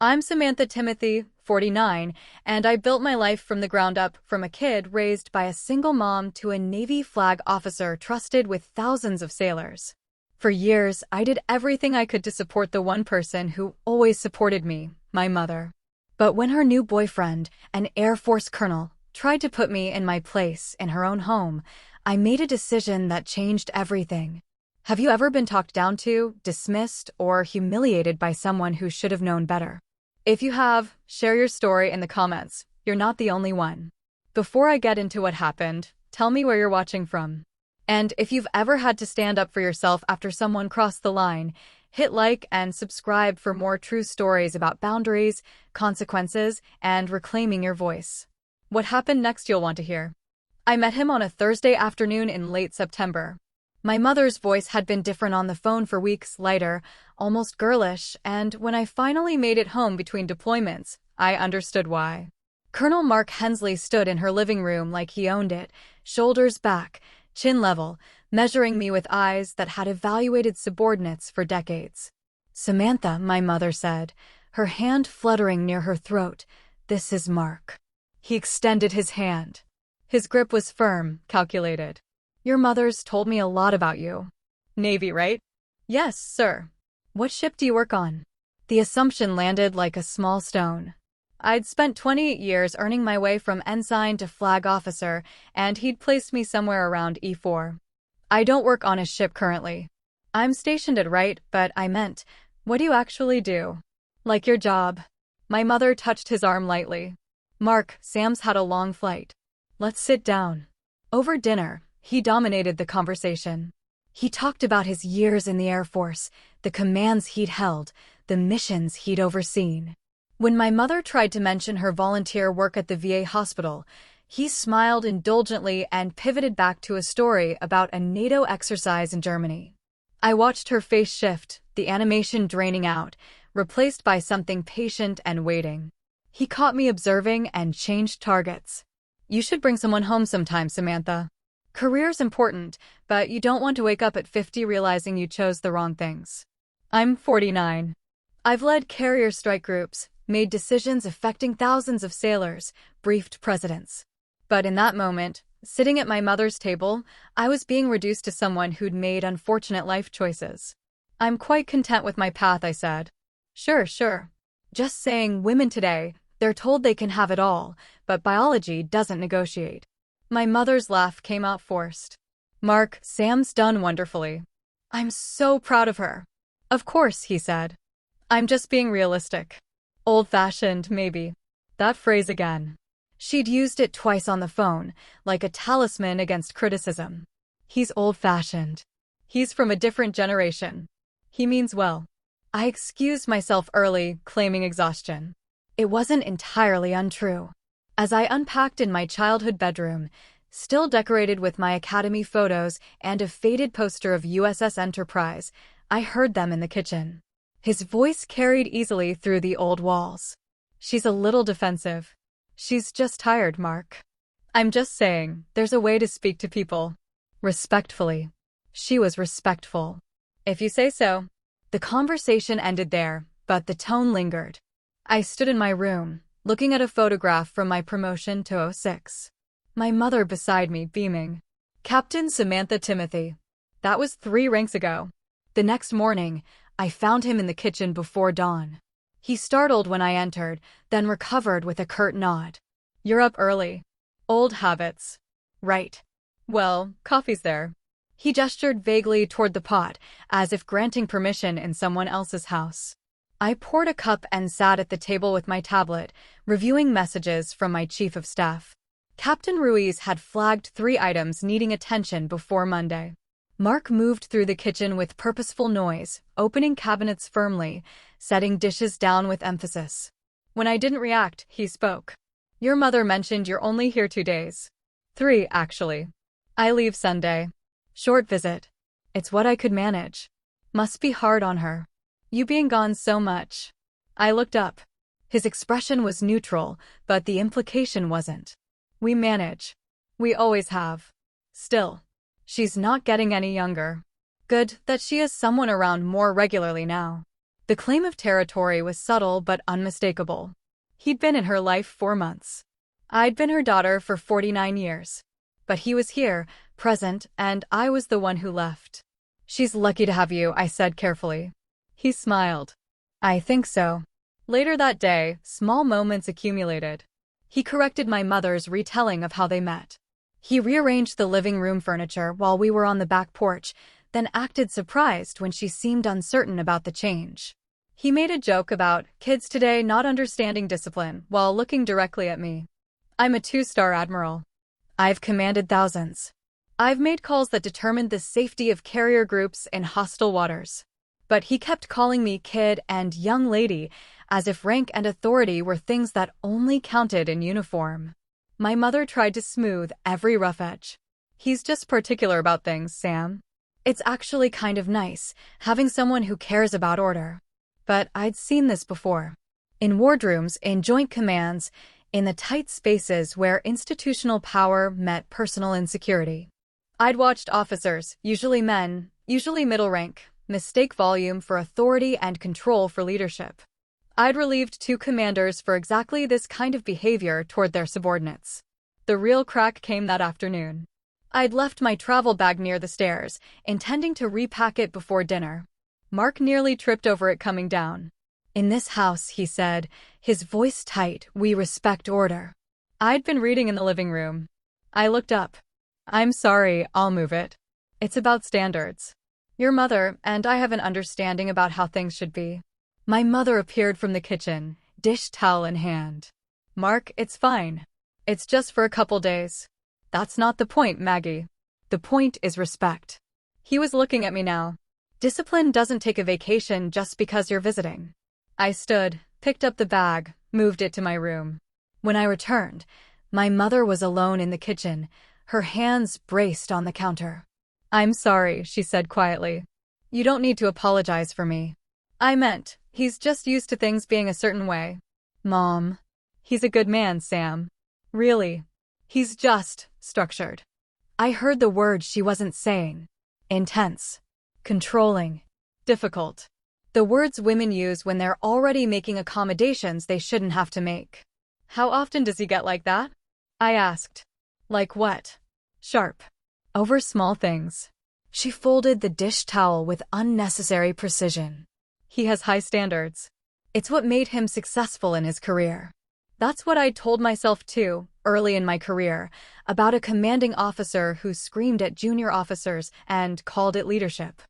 I'm Samantha Timothy, 49, and I built my life from the ground up from a kid raised by a single mom to a Navy flag officer trusted with thousands of sailors. For years, I did everything I could to support the one person who always supported me, my mother. But when her new boyfriend, an Air Force colonel, tried to put me in my place in her own home, I made a decision that changed everything. Have you ever been talked down to, dismissed, or humiliated by someone who should have known better? If you have, share your story in the comments. You're not the only one. Before I get into what happened, tell me where you're watching from. And if you've ever had to stand up for yourself after someone crossed the line, hit like and subscribe for more true stories about boundaries, consequences, and reclaiming your voice. What happened next you'll want to hear. I met him on a Thursday afternoon in late September. My mother's voice had been different on the phone for weeks, lighter, almost girlish, and when I finally made it home between deployments, I understood why. Colonel Mark Hensley stood in her living room like he owned it, shoulders back, chin level, measuring me with eyes that had evaluated subordinates for decades. "Samantha," my mother said, her hand fluttering near her throat, "this is Mark." He extended his hand. His grip was firm, calculated. "Your mother's told me a lot about you." "Navy, right?" "Yes, sir." "What ship do you work on?" The assumption landed like a small stone. I'd spent 28 years earning my way from ensign to flag officer, and he'd placed me somewhere around E4. "I don't work on a ship currently." "I'm stationed at Wright, but I meant, what do you actually do?" "Like your job." My mother touched his arm lightly. "Mark, Sam's had a long flight. Let's sit down." Over dinner, he dominated the conversation. He talked about his years in the Air Force, the commands he'd held, the missions he'd overseen. When my mother tried to mention her volunteer work at the VA hospital, he smiled indulgently and pivoted back to a story about a NATO exercise in Germany. I watched her face shift, the animation draining out, replaced by something patient and waiting. He caught me observing and changed targets. "You should bring someone home sometime, Samantha. Career's important, but you don't want to wake up at 50 realizing you chose the wrong things." I'm 49. I've led carrier strike groups, made decisions affecting thousands of sailors, briefed presidents. But in that moment, sitting at my mother's table, I was being reduced to someone who'd made unfortunate life choices. "I'm quite content with my path," I said. Sure. Just saying, women today, they're told they can have it all, but biology doesn't negotiate." My mother's laugh came out forced. "Mark, Sam's done wonderfully." "I'm so proud of her." "Of course," he said. "I'm just being realistic." Old-fashioned, maybe. That phrase again. She'd used it twice on the phone, like a talisman against criticism. "He's old-fashioned. He's from a different generation. He means well." I excused myself early, claiming exhaustion. It wasn't entirely untrue. As I unpacked in my childhood bedroom, still decorated with my academy photos and a faded poster of USS Enterprise, I heard them in the kitchen. His voice carried easily through the old walls. "She's a little defensive. She's just tired, Mark. I'm just saying, there's a way to speak to people. Respectfully." She was respectful. "If you say so." The conversation ended there, but the tone lingered. I stood in my room, looking at a photograph from my promotion to 06. My mother beside me, beaming. "Captain Samantha Timothy." That was 3 ranks ago. The next morning, I found him in the kitchen before dawn. He startled when I entered, then recovered with a curt nod. "You're up early." "Old habits." "Right. Well, coffee's there." He gestured vaguely toward the pot, as if granting permission in someone else's house. I poured a cup and sat at the table with my tablet, reviewing messages from my chief of staff. Captain Ruiz had flagged 3 items needing attention before Monday. Mark moved through the kitchen with purposeful noise, opening cabinets firmly, setting dishes down with emphasis. When I didn't react, he spoke. "Your mother mentioned you're only here 2 days. 3, actually. I leave Sunday. Short visit. It's what I could manage. Must be hard on her. You being gone so much." I looked up. His expression was neutral, but the implication wasn't. "We manage. We always have. Still. She's not getting any younger. Good that she has someone around more regularly now." The claim of territory was subtle but unmistakable. He'd been in her life 4 months. I'd been her daughter for 49 years. But he was here, present, and I was the one who left. "She's lucky to have you," I said carefully. He smiled. "I think so." Later that day, small moments accumulated. He corrected my mother's retelling of how they met. He rearranged the living room furniture while we were on the back porch, then acted surprised when she seemed uncertain about the change. He made a joke about kids today not understanding discipline while looking directly at me. "I'm a 2-star admiral. I've commanded thousands. I've made calls that determined the safety of carrier groups in hostile waters." But he kept calling me kid and young lady, as if rank and authority were things that only counted in uniform. My mother tried to smooth every rough edge. "He's just particular about things, Sam. It's actually kind of nice, having someone who cares about order." But I'd seen this before. In wardrooms, in joint commands, in the tight spaces where institutional power met personal insecurity. I'd watched officers, usually men, usually middle rank, mistake volume for authority and control for leadership. I'd relieved 2 commanders for exactly this kind of behavior toward their subordinates. The real crack came that afternoon. I'd left my travel bag near the stairs, intending to repack it before dinner. Mark nearly tripped over it coming down. "In this house," he said, his voice tight, "we respect order." I'd been reading in the living room. I looked up. "I'm sorry, I'll move it. It's about standards. Your mother and I have an understanding about how things should be." My mother appeared from the kitchen, dish towel in hand. "Mark, it's fine. It's just for a couple days." "That's not the point, Maggie. The point is respect." He was looking at me now. "Discipline doesn't take a vacation just because you're visiting." I stood, picked up the bag, moved it to my room. When I returned, my mother was alone in the kitchen, her hands braced on the counter. "I'm sorry," she said quietly. "You don't need to apologize for me. I meant, he's just used to things being a certain way." "Mom, he's a good man, Sam. Really. He's just structured." I heard the word she wasn't saying. Intense. Controlling. Difficult. The words women use when they're already making accommodations they shouldn't have to make. "How often does he get like that?" I asked. "Like what?" "Sharp. Over small things." She folded the dish towel with unnecessary precision. "He has high standards. It's what made him successful in his career." That's what I'd told myself too, early in my career, about a commanding officer who screamed at junior officers and called it leadership.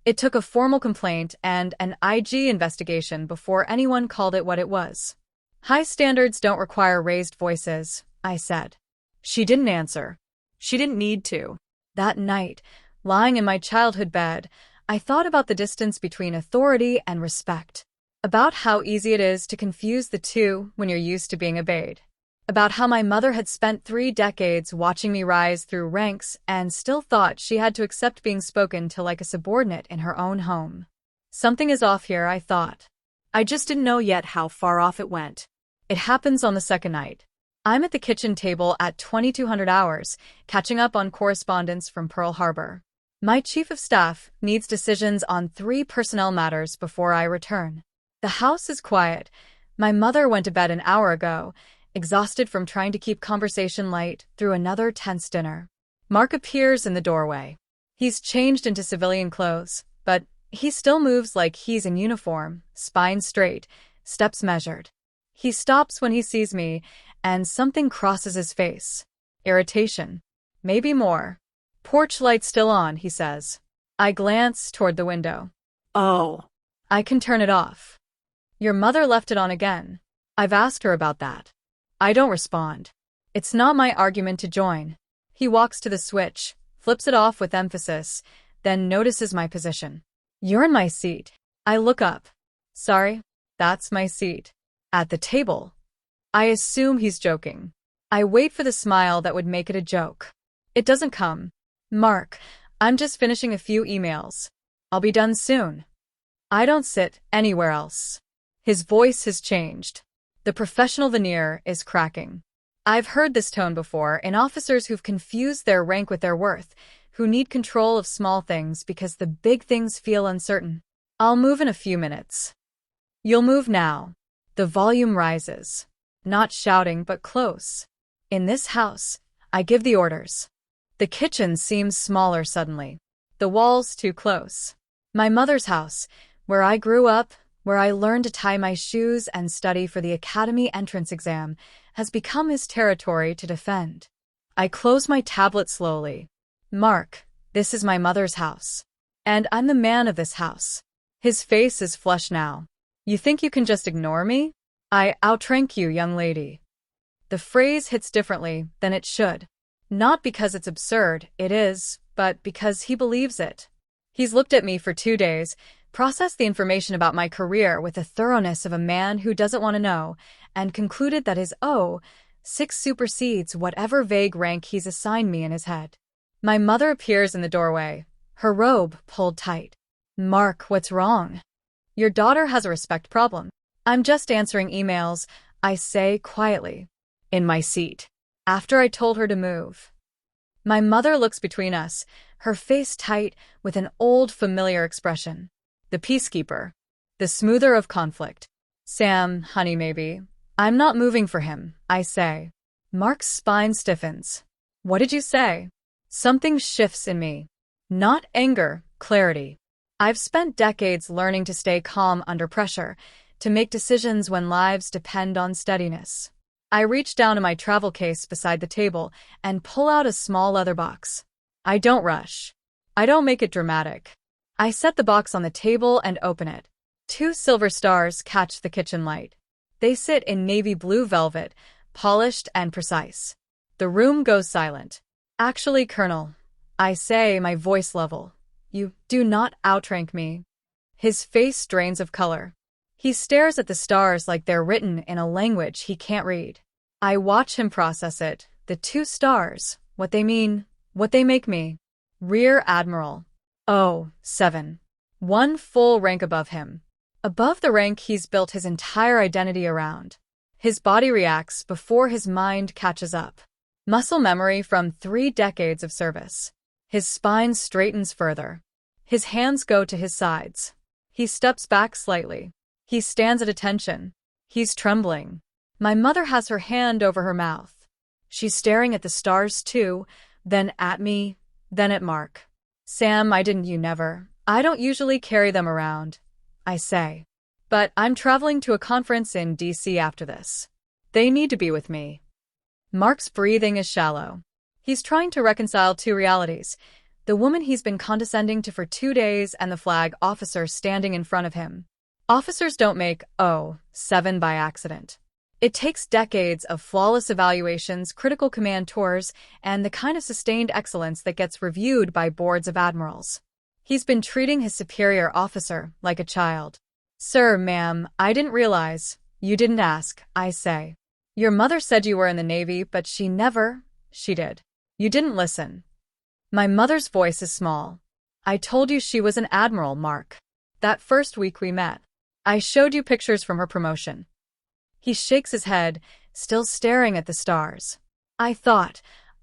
It took a formal complaint and an IG investigation before anyone called it what it was. "High standards don't require raised voices," I said. She didn't answer. She didn't need to. That night, lying in my childhood bed, I thought about the distance between authority and respect. About how easy it is to confuse the two when you're used to being obeyed. About how my mother had spent 3 decades watching me rise through ranks and still thought she had to accept being spoken to like a subordinate in her own home. Something is off here, I thought. I just didn't know yet how far off it went. It happens on the second night. I'm at the kitchen table at 2200 hours, catching up on correspondence from Pearl Harbor. My chief of staff needs decisions on 3 personnel matters before I return. The house is quiet. My mother went to bed an hour ago, exhausted from trying to keep conversation light through another tense dinner. Mark appears in the doorway. He's changed into civilian clothes, but he still moves like he's in uniform, spine straight, steps measured. He stops when he sees me, and something crosses his face. Irritation. Maybe more. "Porch light still on," he says. I glance toward the window. "Oh. I can turn it off." "Your mother left it on again." I've asked her about that. I don't respond. It's not my argument to join. He walks to the switch, flips it off with emphasis, then notices my position. "You're in my seat." I look up. "Sorry, that's my seat." "At the table." I assume he's joking. I wait for the smile that would make it a joke. It doesn't come. "Mark, I'm just finishing a few emails. I'll be done soon." I don't sit anywhere else. His voice has changed. The professional veneer is cracking. I've heard this tone before in officers who've confused their rank with their worth, who need control of small things because the big things feel uncertain. "I'll move in a few minutes." You'll move now. The volume rises. Not shouting, but close. In this house, I give the orders. The kitchen seems smaller suddenly. The walls too close. My mother's house, where I grew up, where I learned to tie my shoes and study for the academy entrance exam, has become his territory to defend. I close my tablet slowly. Mark, this is my mother's house. And I'm the man of this house. His face is flushed now. You think you can just ignore me? I outrank you, young lady. The phrase hits differently than it should. Not because it's absurd, it is, but because he believes it. He's looked at me for 2 days, processed the information about my career with the thoroughness of a man who doesn't want to know, and concluded that his O6 supersedes whatever vague rank he's assigned me in his head. My mother appears in the doorway, her robe pulled tight. Mark, what's wrong? Your daughter has a respect problem. I'm just answering emails, I say quietly. In my seat. After I told her to move. My mother looks between us, her face tight with an old familiar expression. The peacekeeper. The smoother of conflict. Sam, honey, maybe. I'm not moving for him, I say. Mark's spine stiffens. What did you say? Something shifts in me. Not anger, clarity. I've spent decades learning to stay calm under pressure, to make decisions when lives depend on steadiness. I reach down to my travel case beside the table and pull out a small leather box. I don't rush. I don't make it dramatic. I set the box on the table and open it. 2 silver stars catch the kitchen light. They sit in navy blue velvet, polished and precise. The room goes silent. Actually, Colonel, I say, my voice level. You do not outrank me. His face drains of color. He stares at the stars like they're written in a language he can't read. I watch him process it. The 2 stars, what they mean, what they make me. Rear Admiral. Oh, 7. 1 full rank above him. Above the rank he's built his entire identity around. His body reacts before his mind catches up. Muscle memory from 3 decades of service. His spine straightens further. His hands go to his sides. He steps back slightly. He stands at attention. He's trembling. My mother has her hand over her mouth. She's staring at the stars too, then at me, then at Mark. Sam, I don't usually carry them around, I say. But I'm traveling to a conference in DC after this. They need to be with me. Mark's breathing is shallow. He's trying to reconcile 2 realities. The woman he's been condescending to for 2 days and the flag officer standing in front of him. Officers don't make O7 by accident. It takes decades of flawless evaluations, critical command tours, and the kind of sustained excellence that gets reviewed by boards of admirals. He's been treating his superior officer like a child. Sir, ma'am, I didn't realize. You didn't ask, I say. Your mother said you were in the Navy, but she did. You didn't listen. My mother's voice is small. I told you she was an admiral, Mark. That first week we met. I showed you pictures from her promotion. He shakes his head, still staring at the stars. I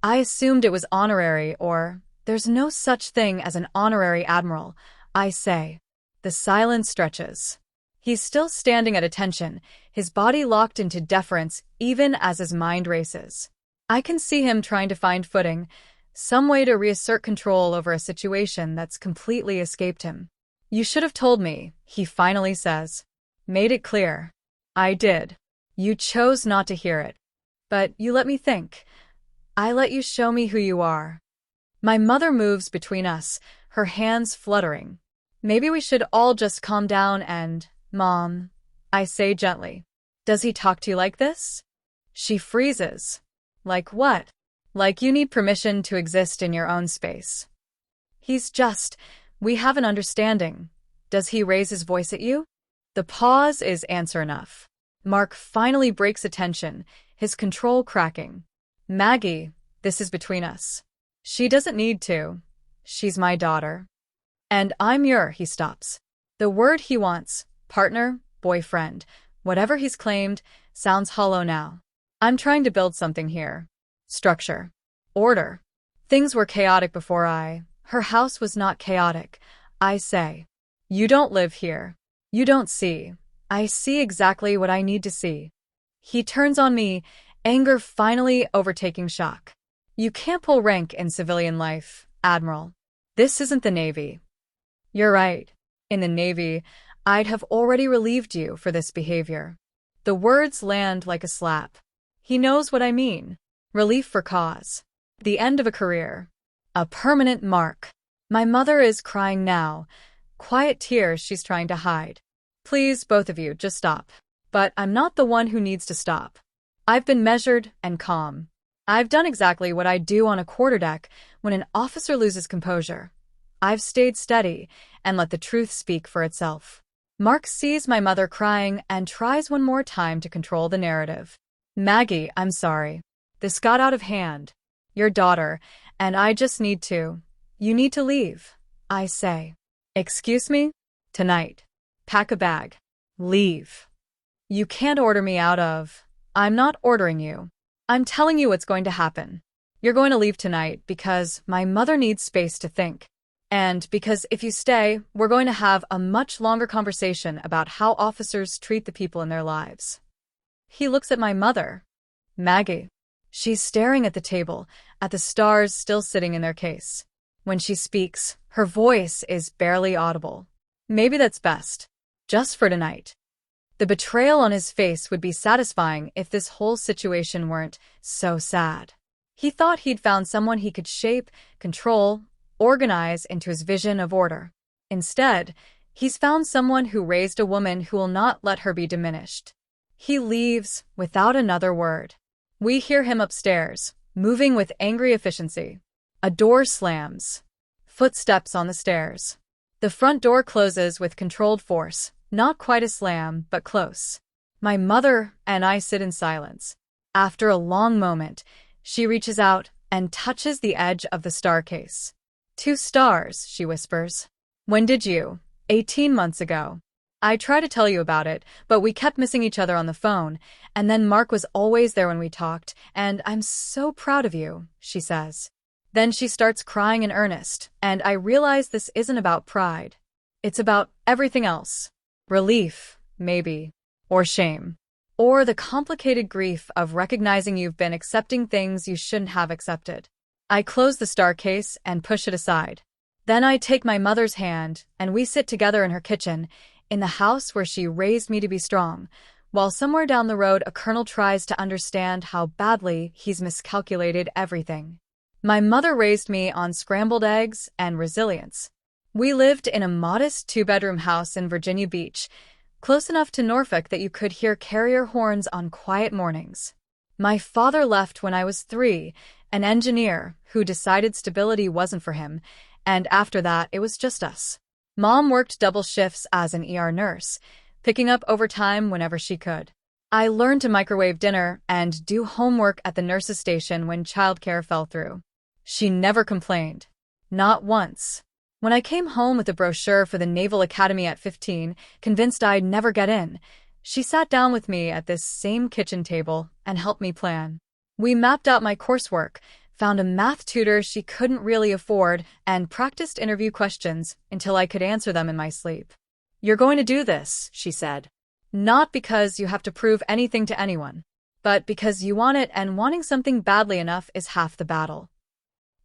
assumed it was honorary, or there's no such thing as an honorary admiral, I say. The silence stretches. He's still standing at attention, his body locked into deference even as his mind races. I can see him trying to find footing, some way to reassert control over a situation that's completely escaped him. You should have told me, he finally says. Made it clear. I did. You chose not to hear it. But you let me think. I let you show me who you are. My mother moves between us, her hands fluttering. Maybe we should all just calm down and, Mom, I say gently. Does he talk to you like this? She freezes. Like what? Like you need permission to exist in your own space. We have an understanding. Does he raise his voice at you? The pause is answer enough. Mark finally breaks attention, his control cracking. Maggie, this is between us. She doesn't need to. She's my daughter. And he stops. The word he wants, partner, boyfriend, whatever he's claimed, sounds hollow now. I'm trying to build something here. Structure. Order. Things were chaotic before her house was not chaotic, I say. You don't live here. You don't see. I see exactly what I need to see. He turns on me, anger finally overtaking shock. You can't pull rank in civilian life, Admiral. This isn't the Navy. You're right. In the Navy, I'd have already relieved you for this behavior. The words land like a slap. He knows what I mean. Relief for cause. The end of a career. A permanent mark. My mother is crying now. Quiet tears she's trying to hide. Please, both of you, just stop. But I'm not the one who needs to stop. I've been measured and calm. I've done exactly what I do on a quarterdeck when an officer loses composure. I've stayed steady and let the truth speak for itself. Mark sees my mother crying and tries one more time to control the narrative. Maggie, I'm sorry. This got out of hand. Your daughter, and I just need to. You need to leave, I say. Excuse me? Tonight. Pack a bag. Leave. You can't order me out of. I'm not ordering you. I'm telling you what's going to happen. You're going to leave tonight because my mother needs space to think. And because if you stay, we're going to have a much longer conversation about how officers treat the people in their lives. He looks at my mother. Maggie. She's staring at the table, at the stars still sitting in their case. When she speaks, her voice is barely audible. Maybe that's best. Just for tonight. The betrayal on his face would be satisfying if this whole situation weren't so sad. He thought he'd found someone he could shape, control, organize into his vision of order. Instead, he's found someone who raised a woman who will not let her be diminished. He leaves without another word. We hear him upstairs, moving with angry efficiency. A door slams. Footsteps on the stairs. The front door closes with controlled force, not quite a slam, but close. My mother and I sit in silence. After a long moment, she reaches out and touches the edge of the star case. 2 stars, she whispers. When did you? 18 months ago. I tried to tell you about it, but we kept missing each other on the phone, and then Mark was always there when we talked, and I'm so proud of you, she says. Then she starts crying in earnest, and I realize this isn't about pride. It's about everything else. Relief, maybe. Or shame. Or the complicated grief of recognizing you've been accepting things you shouldn't have accepted. I close the star case and push it aside. Then I take my mother's hand, and we sit together in her kitchen, in the house where she raised me to be strong, while somewhere down the road a colonel tries to understand how badly he's miscalculated everything. My mother raised me on scrambled eggs and resilience. We lived in a modest 2-bedroom house in Virginia Beach, close enough to Norfolk that you could hear carrier horns on quiet mornings. My father left when I was 3, an engineer who decided stability wasn't for him, and after that it was just us. Mom worked double shifts as an ER nurse, picking up overtime whenever she could. I learned to microwave dinner and do homework at the nurse's station when childcare fell through. She never complained. Not once. When I came home with a brochure for the Naval Academy at 15, convinced I'd never get in, she sat down with me at this same kitchen table and helped me plan. We mapped out my coursework, found a math tutor she couldn't really afford, and practiced interview questions until I could answer them in my sleep. You're going to do this, she said. Not because you have to prove anything to anyone, but because you want it, and wanting something badly enough is half the battle.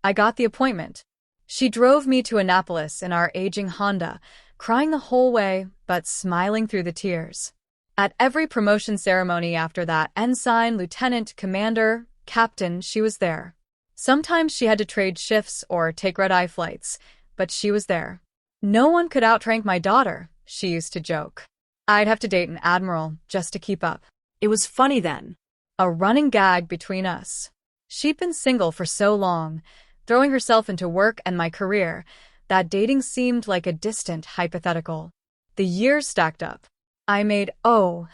I got the appointment. She drove me to Annapolis in our aging Honda, crying the whole way, but smiling through the tears. At every promotion ceremony after that, ensign, lieutenant, commander, captain, she was there. Sometimes she had to trade shifts or take red-eye flights, but she was there. No one could outrank my daughter, she used to joke. I'd have to date an admiral just to keep up. It was funny then. A running gag between us. She'd been single for so long, throwing herself into work and my career, that dating seemed like a distant hypothetical. The years stacked up. I made 4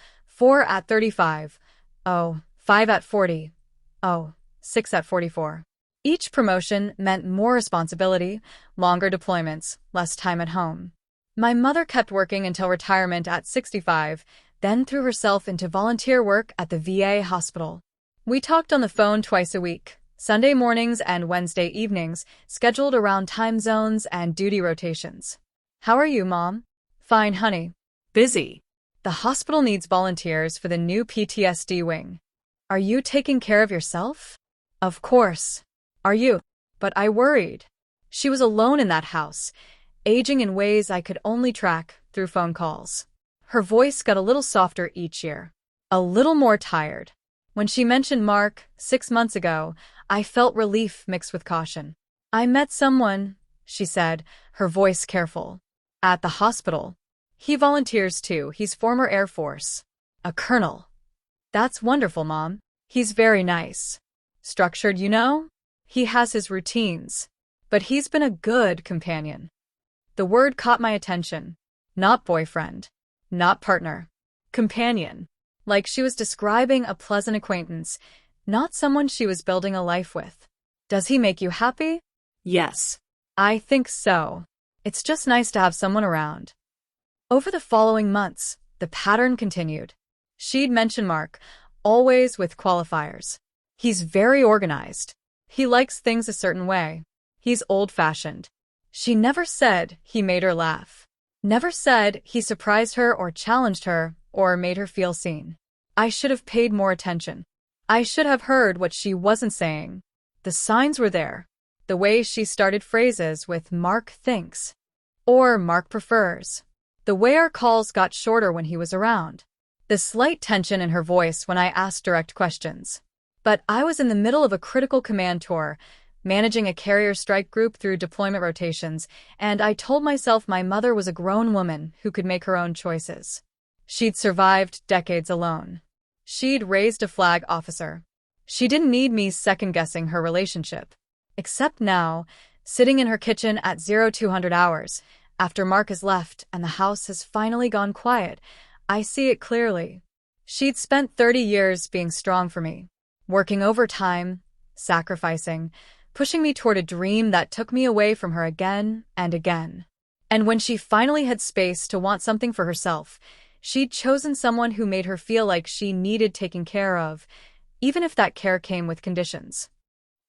at 35, 5 at 40, 6 at 44. Each promotion meant more responsibility, longer deployments, less time at home. My mother kept working until retirement at 65, then threw herself into volunteer work at the VA hospital. We talked on the phone twice a week, Sunday mornings and Wednesday evenings, scheduled around time zones and duty rotations. How are you, Mom? Fine, honey. Busy. The hospital needs volunteers for the new PTSD wing. Are you taking care of yourself? Of course. Are you? But I worried. She was alone in that house, aging in ways I could only track through phone calls. Her voice got a little softer each year, a little more tired. When she mentioned Mark 6 months ago, I felt relief mixed with caution. I met someone, she said, her voice careful. At the hospital. He volunteers too. He's former Air Force. A colonel. That's wonderful, Mom. He's very nice. Structured, you know? He has his routines. But he's been a good companion. The word caught my attention. Not boyfriend. Not partner. Companion. Like she was describing a pleasant acquaintance, not someone she was building a life with. Does he make you happy? Yes. I think so. It's just nice to have someone around. Over the following months, the pattern continued. She'd mention Mark, always with qualifiers. He's very organized. He likes things a certain way. He's old-fashioned. She never said he made her laugh. Never said he surprised her or challenged her or made her feel seen. I should have paid more attention. I should have heard what she wasn't saying. The signs were there. The way she started phrases with Mark thinks or Mark prefers. The way our calls got shorter when he was around. The slight tension in her voice when I asked direct questions. But I was in the middle of a critical command tour, managing a carrier strike group through deployment rotations, and I told myself my mother was a grown woman who could make her own choices. She'd survived decades alone. She'd raised a flag officer. She didn't need me second-guessing her relationship. Except now, sitting in her kitchen at 0200 hours, after Mark has left and the house has finally gone quiet, I see it clearly. She'd spent 30 years being strong for me, working overtime, sacrificing, pushing me toward a dream that took me away from her again and again. And when she finally had space to want something for herself, she'd chosen someone who made her feel like she needed taking care of, even if that care came with conditions.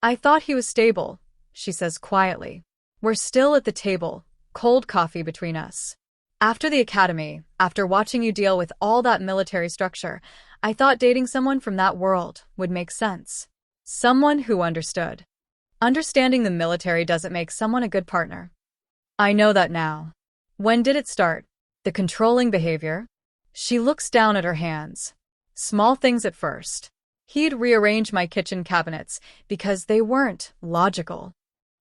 I thought he was stable, she says quietly. We're still at the table, cold coffee between us. After the academy, after watching you deal with all that military structure, I thought dating someone from that world would make sense. Someone who understood. Understanding the military doesn't make someone a good partner. I know that now. When did it start? The controlling behavior? She looks down at her hands. Small things at first. He'd rearrange my kitchen cabinets because they weren't logical.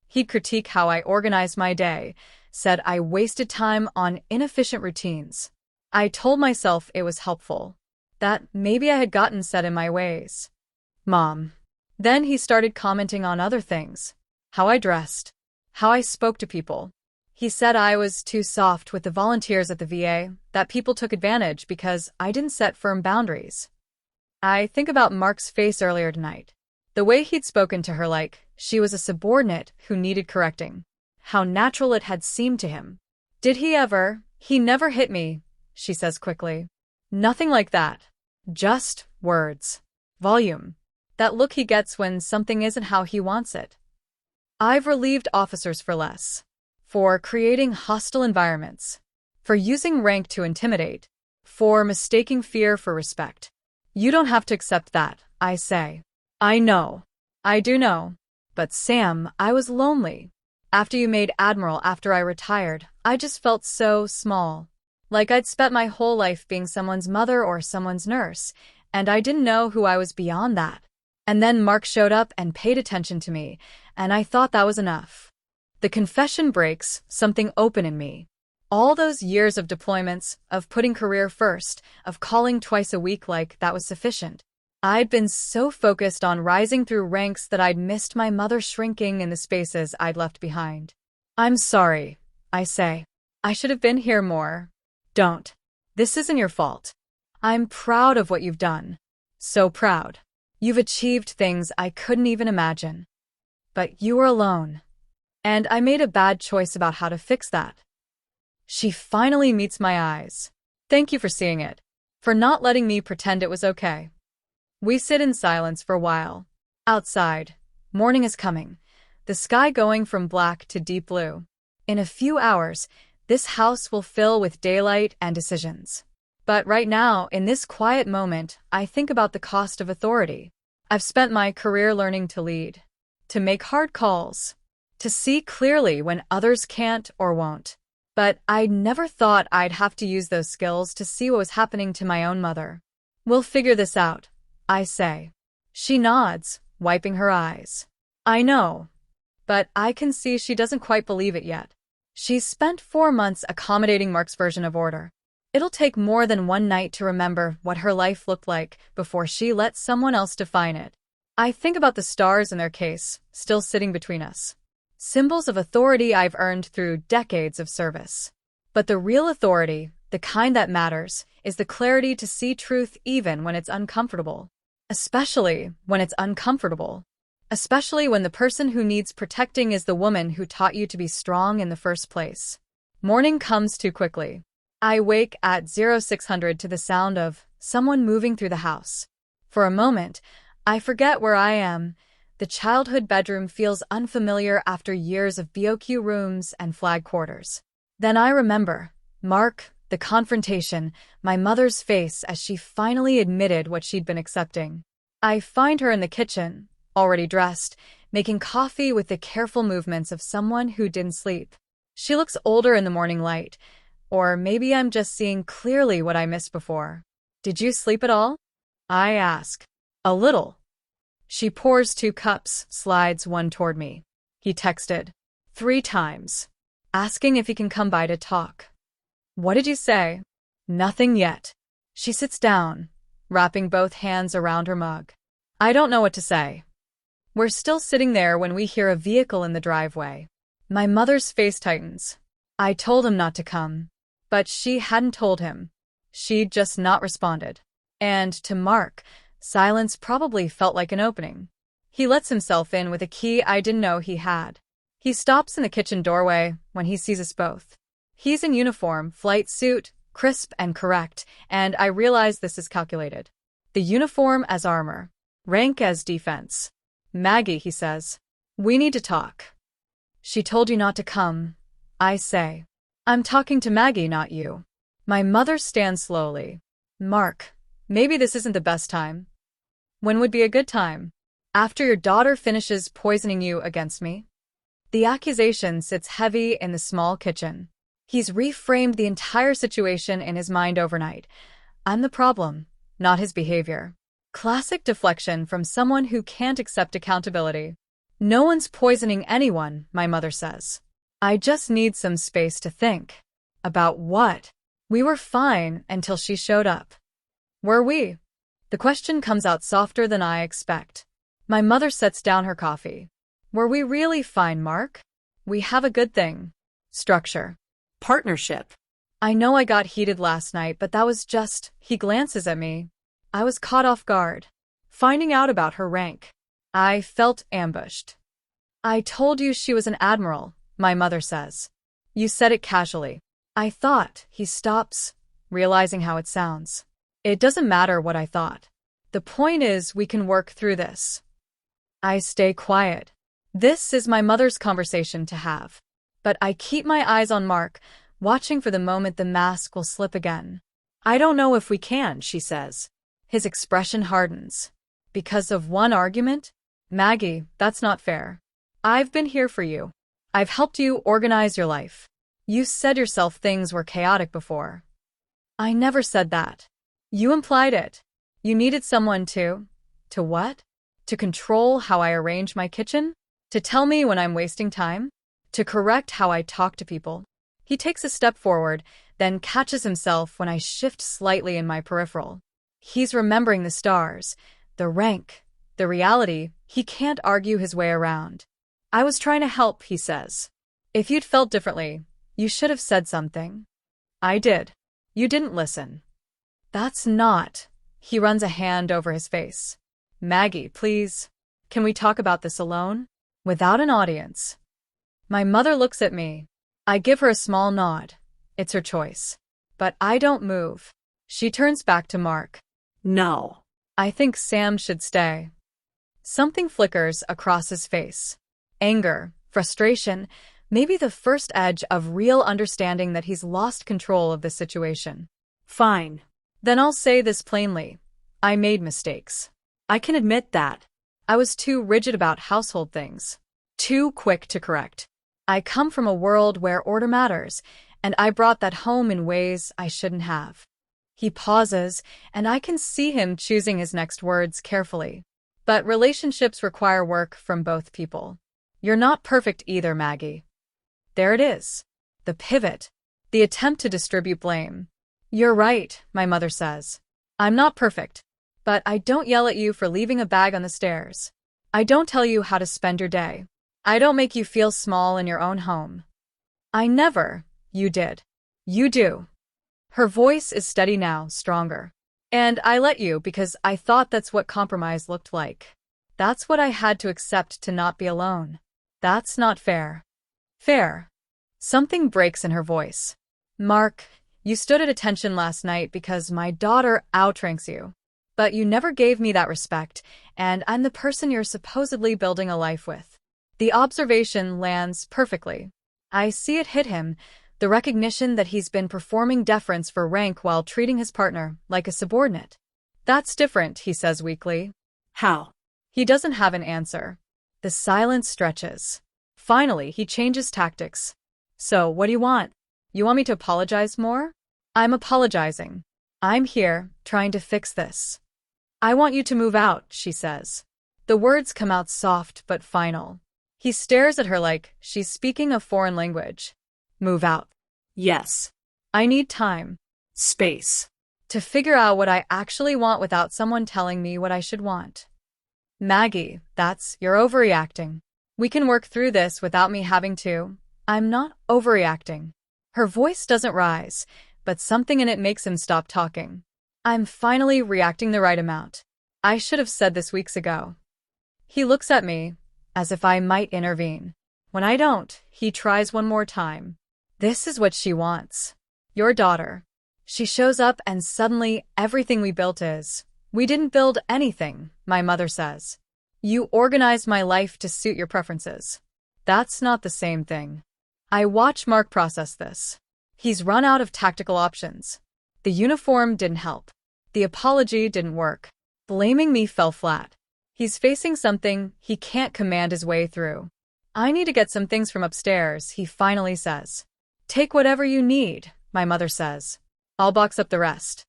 He'd critique how I organized my day, said I wasted time on inefficient routines. I told myself it was helpful, that maybe I had gotten set in my ways. Mom. Then he started commenting on other things. How I dressed. How I spoke to people. He said I was too soft with the volunteers at the VA, that people took advantage because I didn't set firm boundaries. I think about Mark's face earlier tonight. The way he'd spoken to her like she was a subordinate who needed correcting. How natural it had seemed to him. Did he ever? He never hit me, she says quickly. Nothing like that. Just words. Volume. That look he gets when something isn't how he wants it. I've relieved officers for less. For creating hostile environments. For using rank to intimidate. For mistaking fear for respect. You don't have to accept that, I say. I know. I do know. But Sam, I was lonely. After you made Admiral, after I retired, I just felt so small. Like I'd spent my whole life being someone's mother or someone's nurse, and I didn't know who I was beyond that. And then Mark showed up and paid attention to me, and I thought that was enough. The confession breaks something open in me. All those years of deployments, of putting career first, of calling twice a week like that was sufficient. I'd been so focused on rising through ranks that I'd missed my mother shrinking in the spaces I'd left behind. I'm sorry, I say. I should have been here more. Don't. This isn't your fault. I'm proud of what you've done. So proud. You've achieved things I couldn't even imagine. But you were alone. And I made a bad choice about how to fix that. She finally meets my eyes. Thank you for seeing it. For not letting me pretend it was okay. We sit in silence for a while. Outside, morning is coming, the sky going from black to deep blue. In a few hours, this house will fill with daylight and decisions. But right now, in this quiet moment, I think about the cost of authority. I've spent my career learning to lead, to make hard calls, to see clearly when others can't or won't. But I never thought I'd have to use those skills to see what was happening to my own mother. We'll figure this out, I say. She nods, wiping her eyes. I know, but I can see she doesn't quite believe it yet. She's spent 4 months accommodating Mark's version of order. It'll take more than one night to remember what her life looked like before she lets someone else define it. I think about the stars in their case, still sitting between us. Symbols of authority I've earned through decades of service. But the real authority, the kind that matters, is the clarity to see truth even when it's uncomfortable. Especially when it's uncomfortable. Especially when the person who needs protecting is the woman who taught you to be strong in the first place. Morning comes too quickly. I wake at 0600 to the sound of someone moving through the house. For a moment, I forget where I am. The childhood bedroom feels unfamiliar after years of BOQ rooms and flag quarters. Then I remember Mark, the confrontation, my mother's face as she finally admitted what she'd been accepting. I find her in the kitchen, already dressed, making coffee with the careful movements of someone who didn't sleep. She looks older in the morning light, or maybe I'm just seeing clearly what I missed before. Did you sleep at all? I ask. A little. She pours 2 cups, slides one toward me. He texted 3 times, asking if he can come by to talk. What did you say? Nothing yet. She sits down, wrapping both hands around her mug. I don't know what to say. We're still sitting there when we hear a vehicle in the driveway. My mother's face tightens. I told him not to come. But she hadn't told him. She'd just not responded. And to Mark, silence probably felt like an opening. He lets himself in with a key I didn't know he had. He stops in the kitchen doorway when he sees us both. He's in uniform, flight suit, crisp and correct, and I realize this is calculated. The uniform as armor, rank as defense. Maggie, he says. We need to talk. She told you not to come, I say. I'm talking to Maggie, not you. My mother stands slowly. Mark, maybe this isn't the best time. When would be a good time? After your daughter finishes poisoning you against me? The accusation sits heavy in the small kitchen. He's reframed the entire situation in his mind overnight. I'm the problem, not his behavior. Classic deflection from someone who can't accept accountability. No one's poisoning anyone, my mother says. I just need some space to think. About what? We were fine until she showed up. Were we? The question comes out softer than I expect. My mother sets down her coffee. Were we really fine, Mark? We have a good thing. Structure. Partnership. I know I got heated last night, but that was just, he glances at me. I was caught off guard. Finding out about her rank. I felt ambushed. I told you she was an admiral, my mother says. You said it casually. I thought. He stops, realizing how it sounds. It doesn't matter what I thought. The point is we can work through this. I stay quiet. This is my mother's conversation to have. But I keep my eyes on Mark, watching for the moment the mask will slip again. I don't know if we can, she says. His expression hardens. Because of one argument? Maggie, that's not fair. I've been here for you. I've helped you organize your life. You said yourself things were chaotic before. I never said that. You implied it. You needed someone to what? To control how I arrange my kitchen? To tell me when I'm wasting time? To correct how I talk to people? He takes a step forward, then catches himself when I shift slightly in my peripheral. He's remembering the stars, the rank, the reality. He can't argue his way around. I was trying to help, he says. If you'd felt differently, you should have said something. I did. You didn't listen. That's not. He runs a hand over his face. Maggie, please. Can we talk about this alone? Without an audience. My mother looks at me. I give her a small nod. It's her choice. But I don't move. She turns back to Mark. No. I think Sam should stay. Something flickers across his face. Anger, frustration, maybe the first edge of real understanding that he's lost control of the situation. Fine. Then I'll say this plainly. I made mistakes. I can admit that. I was too rigid about household things. Too quick to correct. I come from a world where order matters, and I brought that home in ways I shouldn't have. He pauses, and I can see him choosing his next words carefully. But relationships require work from both people. You're not perfect either, Maggie. There it is. The pivot. The attempt to distribute blame. You're right, my mother says. I'm not perfect. But I don't yell at you for leaving a bag on the stairs. I don't tell you how to spend your day. I don't make you feel small in your own home. I never. You did. You do. Her voice is steady now, stronger. And I let you because I thought that's what compromise looked like. That's what I had to accept to not be alone. That's not fair. Fair. Something breaks in her voice. Mark, you stood at attention last night because my daughter outranks you. But you never gave me that respect, and I'm the person you're supposedly building a life with. The observation lands perfectly. I see it hit him, the recognition that he's been performing deference for rank while treating his partner like a subordinate. That's different, he says weakly. How? He doesn't have an answer. The silence stretches. Finally, he changes tactics. So, what do you want? You want me to apologize more? I'm apologizing. I'm here, trying to fix this. I want you to move out, she says. The words come out soft but final. He stares at her like she's speaking a foreign language. Move out. Yes. I need time. Space. To figure out what I actually want without someone telling me what I should want. Maggie, you're overreacting. We can work through this without me having to. I'm not overreacting. Her voice doesn't rise, but something in it makes him stop talking. I'm finally reacting the right amount. I should have said this weeks ago. He looks at me, as if I might intervene. When I don't, he tries one more time. This is what she wants. Your daughter. She shows up and suddenly everything we built is. We didn't build anything, my mother says. You organized my life to suit your preferences. That's not the same thing. I watch Mark process this. He's run out of tactical options. The uniform didn't help. The apology didn't work. Blaming me fell flat. He's facing something he can't command his way through. I need to get some things from upstairs, he finally says. Take whatever you need, my mother says. I'll box up the rest.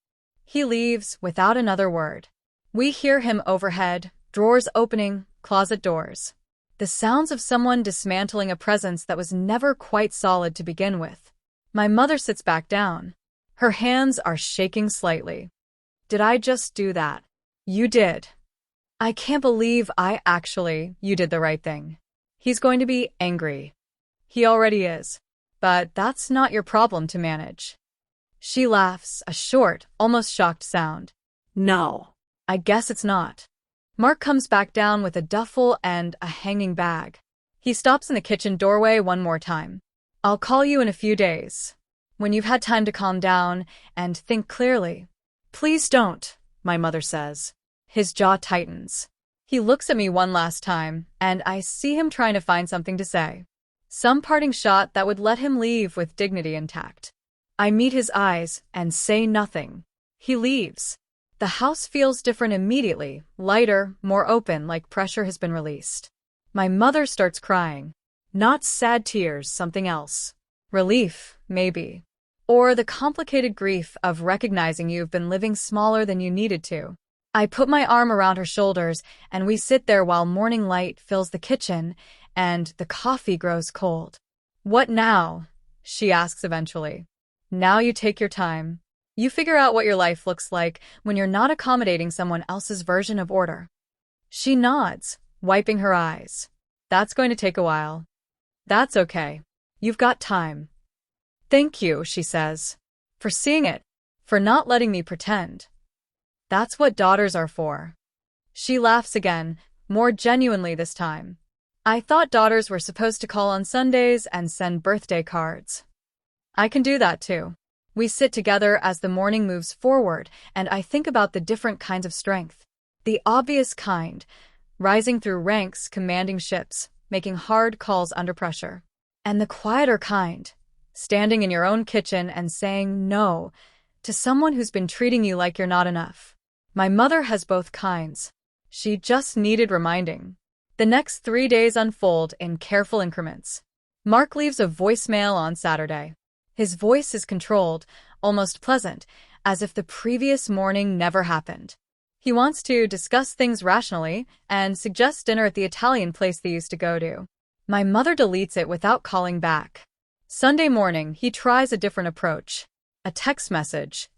He leaves without another word. We hear him overhead, drawers opening, closet doors. The sounds of someone dismantling a presence that was never quite solid to begin with. My mother sits back down. Her hands are shaking slightly. Did I just do that? You did. I can't believe you did the right thing. He's going to be angry. He already is. But that's not your problem to manage. She laughs, a short, almost shocked sound. No. I guess it's not. Mark comes back down with a duffel and a hanging bag. He stops in the kitchen doorway one more time. I'll call you in a few days, when you've had time to calm down and think clearly. Please don't, my mother says. His jaw tightens. He looks at me one last time, and I see him trying to find something to say. Some parting shot that would let him leave with dignity intact. I meet his eyes and say nothing. He leaves. The house feels different immediately, lighter, more open, like pressure has been released. My mother starts crying. Not sad tears, something else. Relief, maybe. Or the complicated grief of recognizing you've been living smaller than you needed to. I put my arm around her shoulders, and we sit there while morning light fills the kitchen, and the coffee grows cold. What now? She asks eventually. Now you take your time. You figure out what your life looks like when you're not accommodating someone else's version of order. She nods, wiping her eyes. That's going to take a while. That's okay. You've got time. Thank you, she says. For seeing it. For not letting me pretend. That's what daughters are for. She laughs again, more genuinely this time. I thought daughters were supposed to call on Sundays and send birthday cards. I can do that too. We sit together as the morning moves forward, and I think about the different kinds of strength. The obvious kind, rising through ranks, commanding ships, making hard calls under pressure. And the quieter kind, standing in your own kitchen and saying no, To someone who's been treating you like you're not enough. My mother has both kinds. She just needed reminding. The next 3 days unfold in careful increments. Mark leaves a voicemail on Saturday. His voice is controlled, almost pleasant, as if the previous morning never happened. He wants to discuss things rationally and suggests dinner at the Italian place they used to go to. My mother deletes it without calling back. Sunday morning, he tries a different approach. A text message.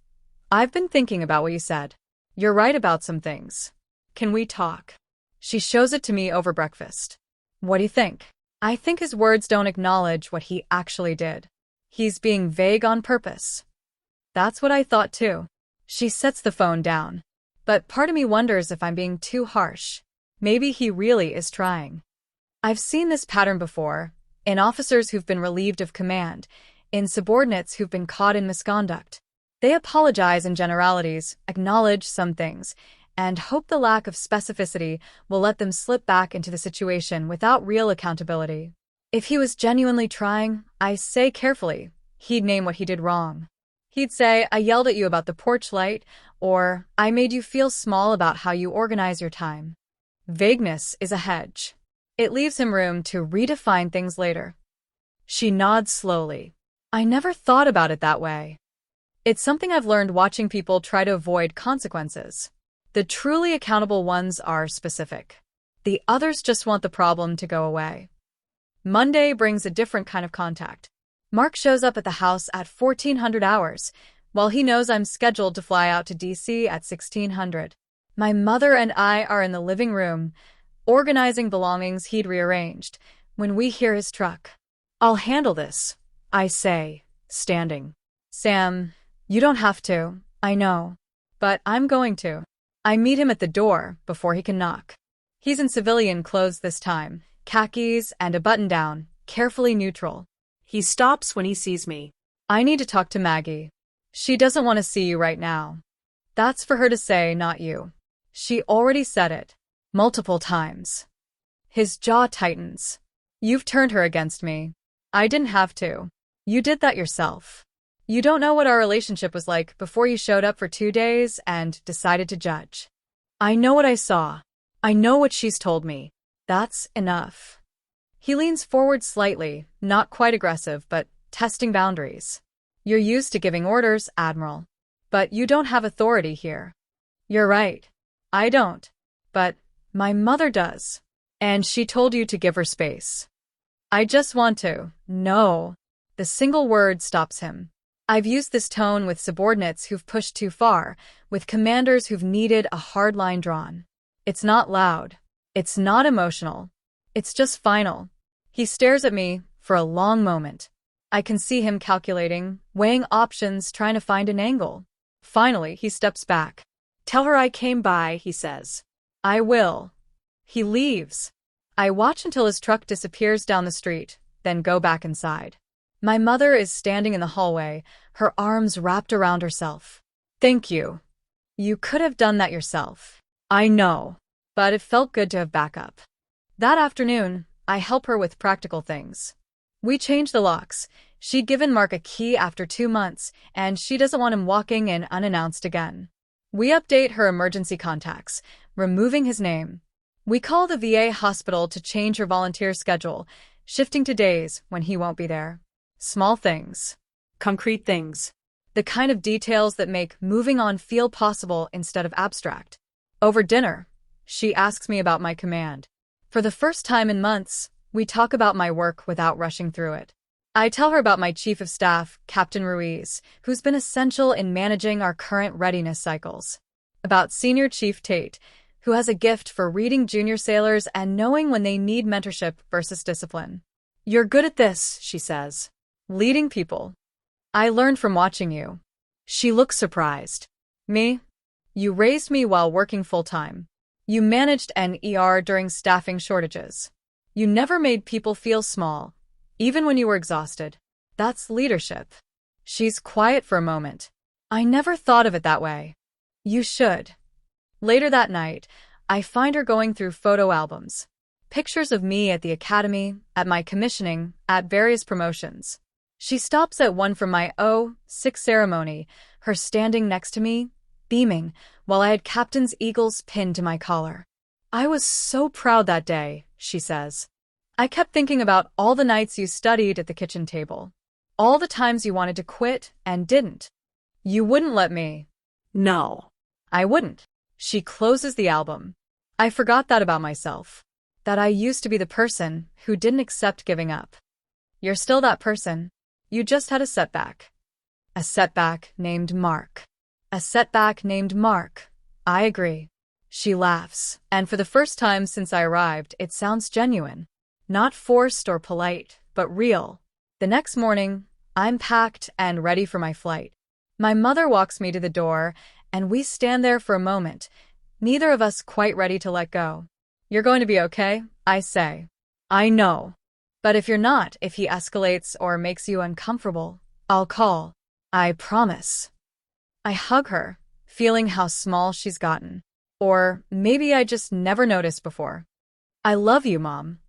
I've been thinking about what you said. You're right about some things. Can we talk? She shows it to me over breakfast. What do you think? I think his words don't acknowledge what he actually did. He's being vague on purpose. That's what I thought too. She sets the phone down. But part of me wonders if I'm being too harsh. Maybe he really is trying. I've seen this pattern before, in officers who've been relieved of command, in subordinates who've been caught in misconduct. They apologize in generalities, acknowledge some things, and hope the lack of specificity will let them slip back into the situation without real accountability. If he was genuinely trying, I say carefully, he'd name what he did wrong. He'd say, I yelled at you about the porch light, or I made you feel small about how you organize your time. Vagueness is a hedge. It leaves him room to redefine things later. She nods slowly. I never thought about it that way. It's something I've learned watching people try to avoid consequences. The truly accountable ones are specific. The others just want the problem to go away. Monday brings a different kind of contact. Mark shows up at the house at 1400 hours, while he knows I'm scheduled to fly out to DC at 1600. My mother and I are in the living room, organizing belongings he'd rearranged, when we hear his truck. I'll handle this, I say, standing. Sam, you don't have to, I know. But I'm going to. I meet him at the door before he can knock. He's in civilian clothes this time, khakis and a button-down, carefully neutral. He stops when he sees me. I need to talk to Maggie. She doesn't want to see you right now. That's for her to say, not you. She already said it. Multiple times. His jaw tightens. You've turned her against me. I didn't have to. You did that yourself. You don't know what our relationship was like before you showed up for 2 days and decided to judge. I know what I saw. I know what she's told me. That's enough. He leans forward slightly, not quite aggressive, but testing boundaries. You're used to giving orders, Admiral. But you don't have authority here. You're right. I don't. But my mother does. And she told you to give her space. I just want to. No. The single word stops him. I've used this tone with subordinates who've pushed too far, with commanders who've needed a hard line drawn. It's not loud. It's not emotional. It's just final. He stares at me for a long moment. I can see him calculating, weighing options, trying to find an angle. Finally, he steps back. Tell her I came by, he says. I will. He leaves. I watch until his truck disappears down the street, then go back inside. My mother is standing in the hallway, her arms wrapped around herself. Thank you. You could have done that yourself. I know. But it felt good to have backup. That afternoon, I help her with practical things. We change the locks. She'd given Mark a key after 2 months, and she doesn't want him walking in unannounced again. We update her emergency contacts, removing his name. We call the VA hospital to change her volunteer schedule, shifting to days when he won't be there. Small things. Concrete things. The kind of details that make moving on feel possible instead of abstract. Over dinner, she asks me about my command. For the first time in months, we talk about my work without rushing through it. I tell her about my chief of staff, Captain Ruiz, who's been essential in managing our current readiness cycles. About Senior Chief Tate, who has a gift for reading junior sailors and knowing when they need mentorship versus discipline. You're good at this, she says. Leading people. I learned from watching you. She looks surprised. Me? You raised me while working full-time. You managed an ER during staffing shortages. You never made people feel small, even when you were exhausted. That's leadership. She's quiet for a moment. I never thought of it that way. You should. Later that night, I find her going through photo albums. Pictures of me at the academy, at my commissioning, at various promotions. She stops at one from my 06 ceremony, her standing next to me, beaming, while I had Captain's eagles pinned to my collar. "I was so proud that day," she says. "I kept thinking about all the nights you studied at the kitchen table. All the times you wanted to quit and didn't. You wouldn't let me." No. I wouldn't. She closes the album. I forgot that about myself. That I used to be the person who didn't accept giving up. You're still that person. You just had a setback. A setback named Mark. A setback named Mark. I agree. She laughs, and for the first time since I arrived, it sounds genuine. Not forced or polite, but real. The next morning, I'm packed and ready for my flight. My mother walks me to the door, and we stand there for a moment, neither of us quite ready to let go. "You're going to be okay," I say. "I know. But if you're not, if he escalates or makes you uncomfortable, I'll call. I promise." I hug her, feeling how small she's gotten. Or maybe I just never noticed before. "I love you, Mom."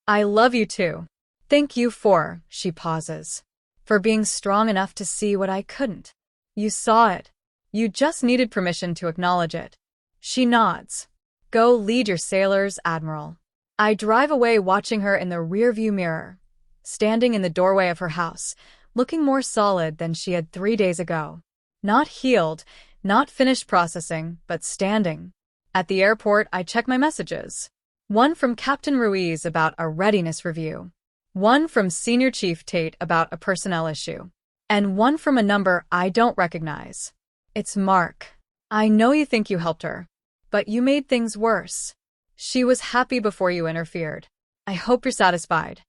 "I love you too. Thank you for," she pauses, "for being strong enough to see what I couldn't. You saw it. You just needed permission to acknowledge it." She nods. "Go lead your sailors, Admiral." I drive away watching her in the rearview mirror, standing in the doorway of her house, looking more solid than she had 3 days ago. Not healed, not finished processing, but standing. At the airport, I check my messages. One from Captain Ruiz about a readiness review. One from Senior Chief Tate about a personnel issue. And one from a number I don't recognize. It's Mark. "I know you think you helped her, but you made things worse. She was happy before you interfered. I hope you're satisfied."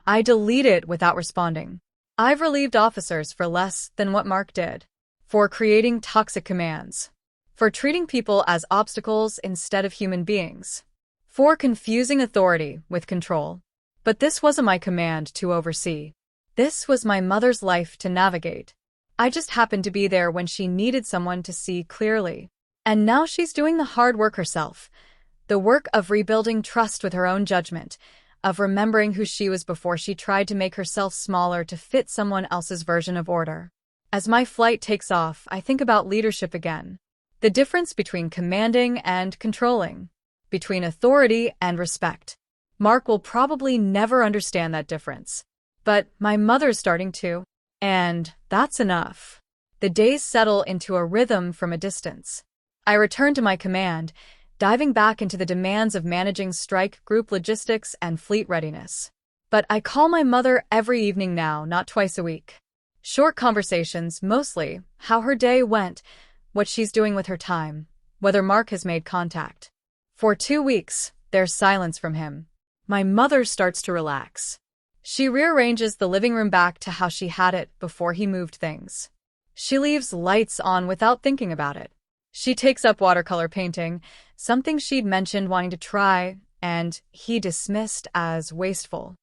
I delete it without responding. I've relieved officers for less than what Mark did. For creating toxic commands. For treating people as obstacles instead of human beings. For confusing authority with control. But this wasn't my command to oversee. This was my mother's life to navigate. I just happened to be there when she needed someone to see clearly. And now she's doing the hard work herself. The work of rebuilding trust with her own judgment, of remembering who she was before she tried to make herself smaller to fit someone else's version of order. As my flight takes off, I think about leadership again. The difference between commanding and controlling. Between authority and respect. Mark will probably never understand that difference. But my mother's starting to. And that's enough. The days settle into a rhythm from a distance. I return to my command, diving back into the demands of managing strike group logistics and fleet readiness. But I call my mother every evening now, not twice a week. Short conversations, mostly, how her day went, what she's doing with her time, whether Mark has made contact. For 2 weeks, there's silence from him. My mother starts to relax. She rearranges the living room back to how she had it before he moved things. She leaves lights on without thinking about it. She takes up watercolor painting, something she'd mentioned wanting to try, and he dismissed as wasteful.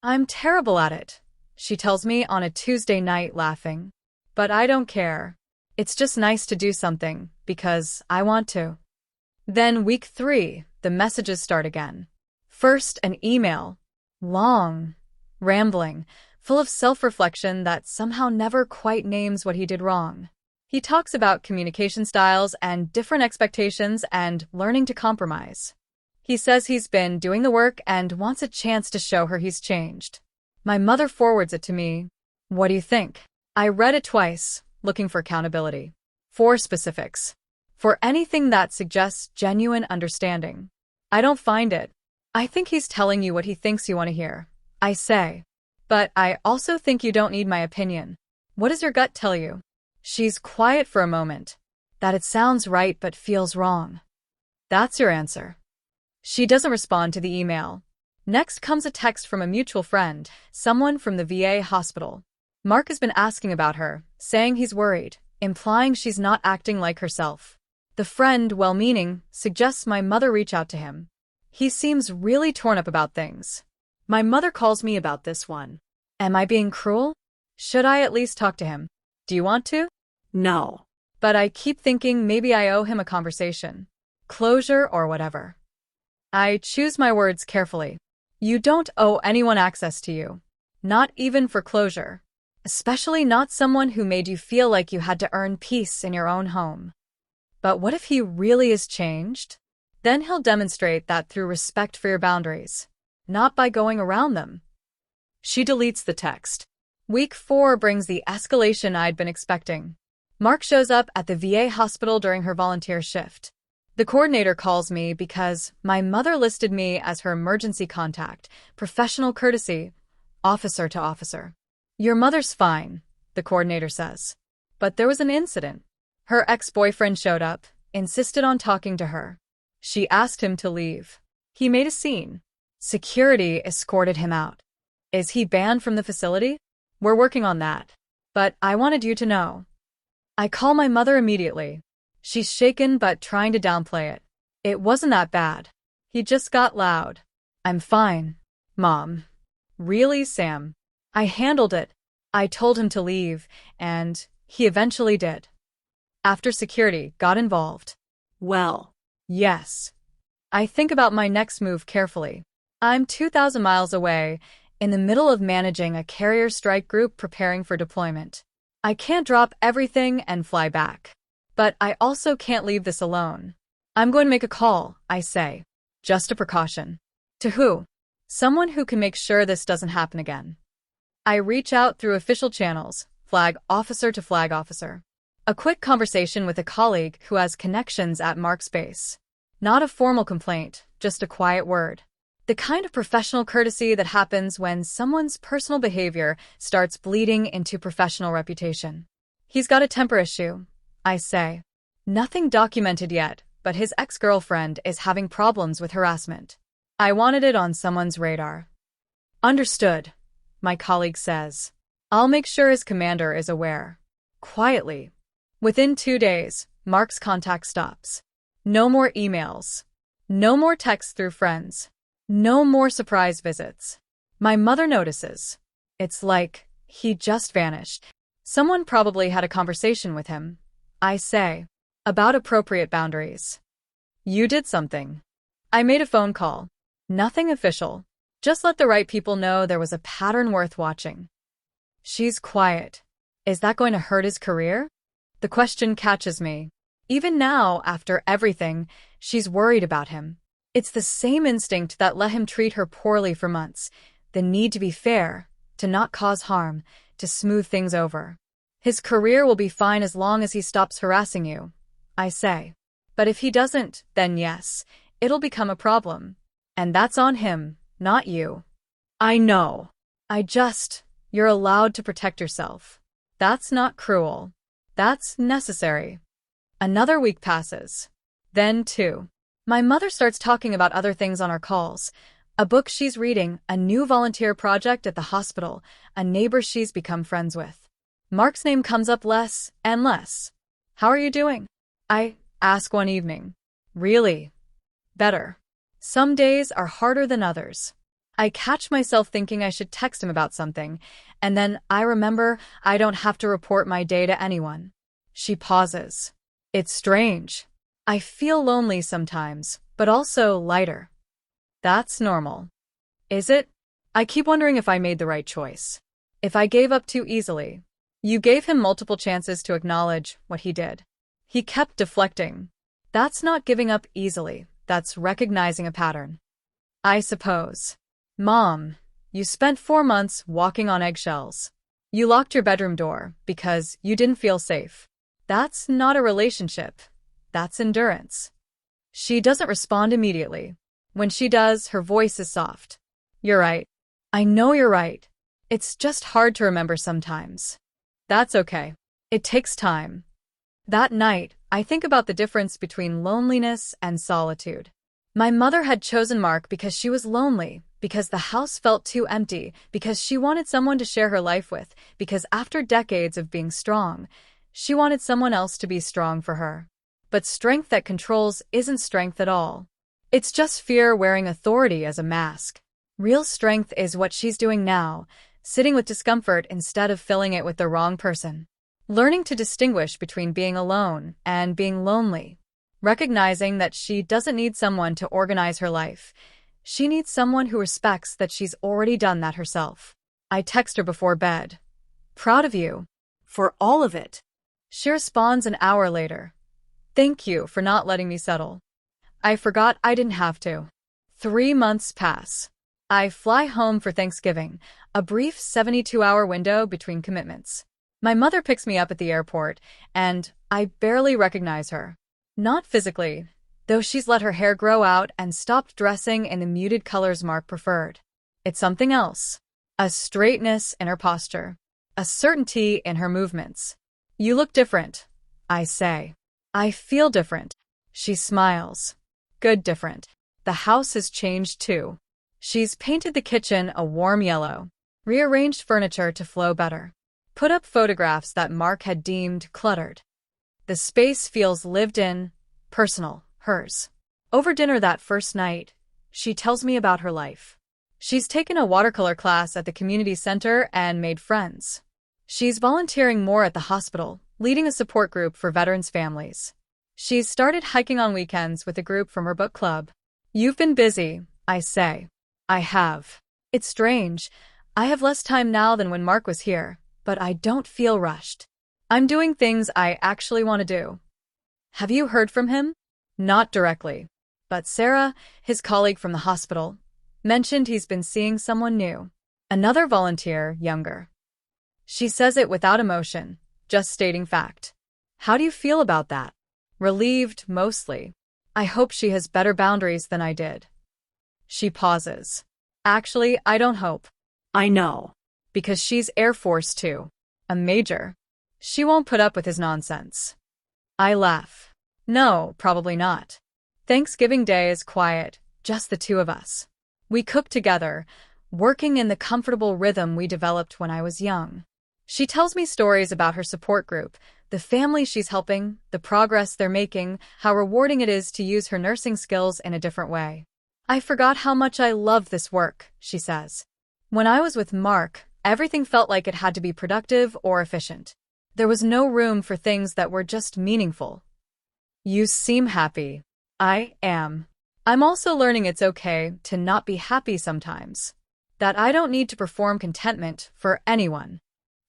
"I'm terrible at it," she tells me on a Tuesday night, laughing. "But I don't care. It's just nice to do something, because I want to." Then week 3, the messages start again. First, an email. Long. Rambling, full of self-reflection that somehow never quite names what he did wrong. He talks about communication styles and different expectations and learning to compromise. He says he's been doing the work and wants a chance to show her he's changed. My mother forwards it to me. "What do you think?" I read it twice, looking for accountability. For specifics. For anything that suggests genuine understanding. I don't find it. "I think he's telling you what he thinks you want to hear," I say. "But I also think you don't need my opinion. What does your gut tell you?" She's quiet for a moment. "That it sounds right but feels wrong." "That's your answer." She doesn't respond to the email. Next comes a text from a mutual friend, someone from the VA hospital. Mark has been asking about her, saying he's worried, implying she's not acting like herself. The friend, well-meaning, suggests my mother reach out to him. He seems really torn up about things. My mother calls me about this one. Am I being cruel? Should I at least talk to him? Do you want to? No. But I keep thinking maybe I owe him a conversation. Closure or whatever. I choose my words carefully. You don't owe anyone access to you. Not even for closure. especially not someone who made you feel like you had to earn peace in your own home. But what if he really is changed? Then he'll demonstrate that through respect for your boundaries, not by going around them. She deletes the text. Week 4 brings the escalation I'd been expecting. Mark shows up at the VA hospital during her volunteer shift. The coordinator calls me because my mother listed me as her emergency contact, professional courtesy, officer to officer. Your mother's fine, the coordinator says. But there was an incident. Her ex-boyfriend showed up, insisted on talking to her. She asked him to leave. He made a scene. Security escorted him out. Is he banned from the facility? We're working on that. But I wanted you to know. I call my mother immediately. She's shaken but trying to downplay it. It wasn't that bad. He just got loud. I'm fine, Mom. Really, Sam? I handled it. I told him to leave, and he eventually did. After security got involved. Well, Yes. I think about my next move carefully. I'm 2,000 miles away, in the middle of managing a carrier strike group preparing for deployment. I can't drop everything and fly back. But I also can't leave this alone. I'm going to make a call, I say. Just a precaution. To who? Someone who can make sure this doesn't happen again. I reach out through official channels, flag officer to flag officer. A quick conversation with a colleague who has connections at Mark's base. Not a formal complaint, just a quiet word. The kind of professional courtesy that happens when someone's personal behavior starts bleeding into professional reputation. He's got a temper issue, I say. Nothing documented yet, but his ex-girlfriend is having problems with harassment. I wanted it on someone's radar. Understood, my colleague says. I'll make sure his commander is aware. Quietly. Within 2 days, Mark's contact stops. No more emails. No more texts through friends. No more surprise visits. My mother notices. It's like he just vanished. Someone probably had a conversation with him, I say, about appropriate boundaries. You did something. I made a phone call. Nothing official. Just let the right people know there was a pattern worth watching. She's quiet. Is that going to hurt his career? The question catches me. Even now, after everything, she's worried about him. It's the same instinct that let him treat her poorly for months. The need to be fair, to not cause harm, to smooth things over. His career will be fine as long as he stops harassing you, I say. But if he doesn't, then yes, it'll become a problem. And that's on him, not you. I know. You're allowed to protect yourself. That's not cruel. That's necessary. Another week passes. Then 2. My mother starts talking about other things on our calls. A book she's reading, a new volunteer project at the hospital, a neighbor she's become friends with. Mark's name comes up less and less. How are you doing? I ask one evening. Really? Better. Some days are harder than others. I catch myself thinking I should text him about something, and then I remember I don't have to report my day to anyone. She pauses. It's strange. I feel lonely sometimes, but also lighter. That's normal. Is it? I keep wondering if I made the right choice. If I gave up too easily. You gave him multiple chances to acknowledge what he did. He kept deflecting. That's not giving up easily. That's recognizing a pattern. I suppose. Mom, you spent 4 months walking on eggshells. You locked your bedroom door because you didn't feel safe. That's not a relationship. That's endurance. She doesn't respond immediately. When she does, her voice is soft. You're right. I know you're right. It's just hard to remember sometimes. That's okay. It takes time. That night, I think about the difference between loneliness and solitude. My mother had chosen Mark because she was lonely, because the house felt too empty, because she wanted someone to share her life with, because after decades of being strong, she wanted someone else to be strong for her. But strength that controls isn't strength at all. It's just fear wearing authority as a mask. Real strength is what she's doing now, sitting with discomfort instead of filling it with the wrong person. Learning to distinguish between being alone and being lonely. Recognizing that she doesn't need someone to organize her life. She needs someone who respects that she's already done that herself. I text her before bed. Proud of you. For all of it. She responds an hour later. Thank you for not letting me settle. I forgot I didn't have to. 3 months pass. I fly home for Thanksgiving, a brief 72-hour window between commitments. My mother picks me up at the airport, and I barely recognize her. Not physically, though she's let her hair grow out and stopped dressing in the muted colors Mark preferred. It's something else. A straightness in her posture. A certainty in her movements. You look different, I say. I feel different. She smiles. Good different. The house has changed too. She's painted the kitchen a warm yellow, rearranged furniture to flow better, put up photographs that Mark had deemed cluttered. The space feels lived in, personal, hers. Over dinner that first night, she tells me about her life. She's taken a watercolor class at the community center and made friends. She's volunteering more at the hospital, leading a support group for veterans' families. She's started hiking on weekends with a group from her book club. You've been busy, I say. I have. It's strange. I have less time now than when Mark was here, but I don't feel rushed. I'm doing things I actually want to do. Have you heard from him? Not directly. But Sarah, his colleague from the hospital, mentioned he's been seeing someone new. Another volunteer, younger. She says it without emotion, just stating fact. How do you feel about that? Relieved, mostly. I hope she has better boundaries than I did. She pauses. Actually, I don't hope. I know. Because she's Air Force too. A major. She won't put up with his nonsense. I laugh. No, probably not. Thanksgiving Day is quiet, just the two of us. We cook together, working in the comfortable rhythm we developed when I was young. She tells me stories about her support group, the family she's helping, the progress they're making, how rewarding it is to use her nursing skills in a different way. I forgot how much I love this work, she says. When I was with Mark, everything felt like it had to be productive or efficient. There was no room for things that were just meaningful. You seem happy. I am. I'm also learning it's okay to not be happy sometimes. That I don't need to perform contentment for anyone.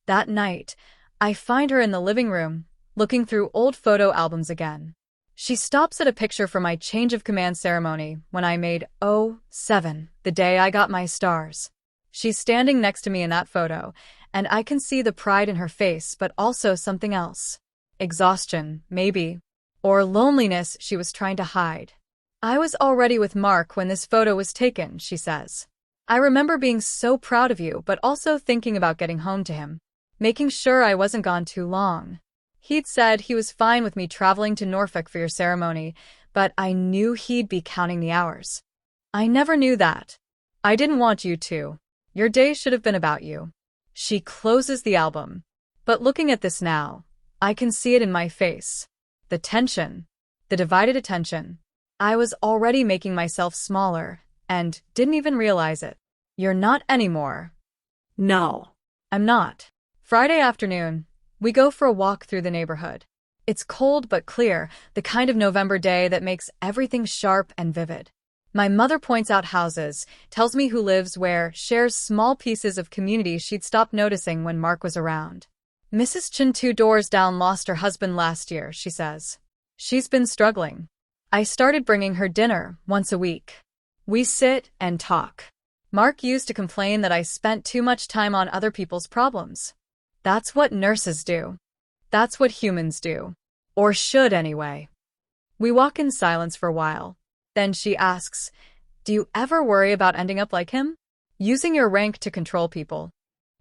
That night, I find her in the living room, looking through old photo albums again. She stops at a picture from my change of command ceremony when I made 07, the day I got my stars. She's standing next to me in that photo, and I can see the pride in her face, but also something else. Exhaustion, maybe. Or loneliness she was trying to hide. I was already with Mark when this photo was taken, she says. I remember being so proud of you, but also thinking about getting home to him. Making sure I wasn't gone too long. He'd said he was fine with me traveling to Norfolk for your ceremony, but I knew he'd be counting the hours. I never knew that. I didn't want you to. Your day should have been about you. She closes the album. But looking at this now, I can see it in my face. The tension. The divided attention. I was already making myself smaller, and didn't even realize it. You're not anymore. No. I'm not. Friday afternoon, we go for a walk through the neighborhood. It's cold but clear, the kind of November day that makes everything sharp and vivid. My mother points out houses, tells me who lives where, shares small pieces of community she'd stopped noticing when Mark was around. Mrs. Chen 2 doors down lost her husband last year, she says. She's been struggling. I started bringing her dinner once a week. We sit and talk. Mark used to complain that I spent too much time on other people's problems. That's what nurses do. That's what humans do. Or should anyway. We walk in silence for a while. Then she asks, do you ever worry about ending up like him? Using your rank to control people?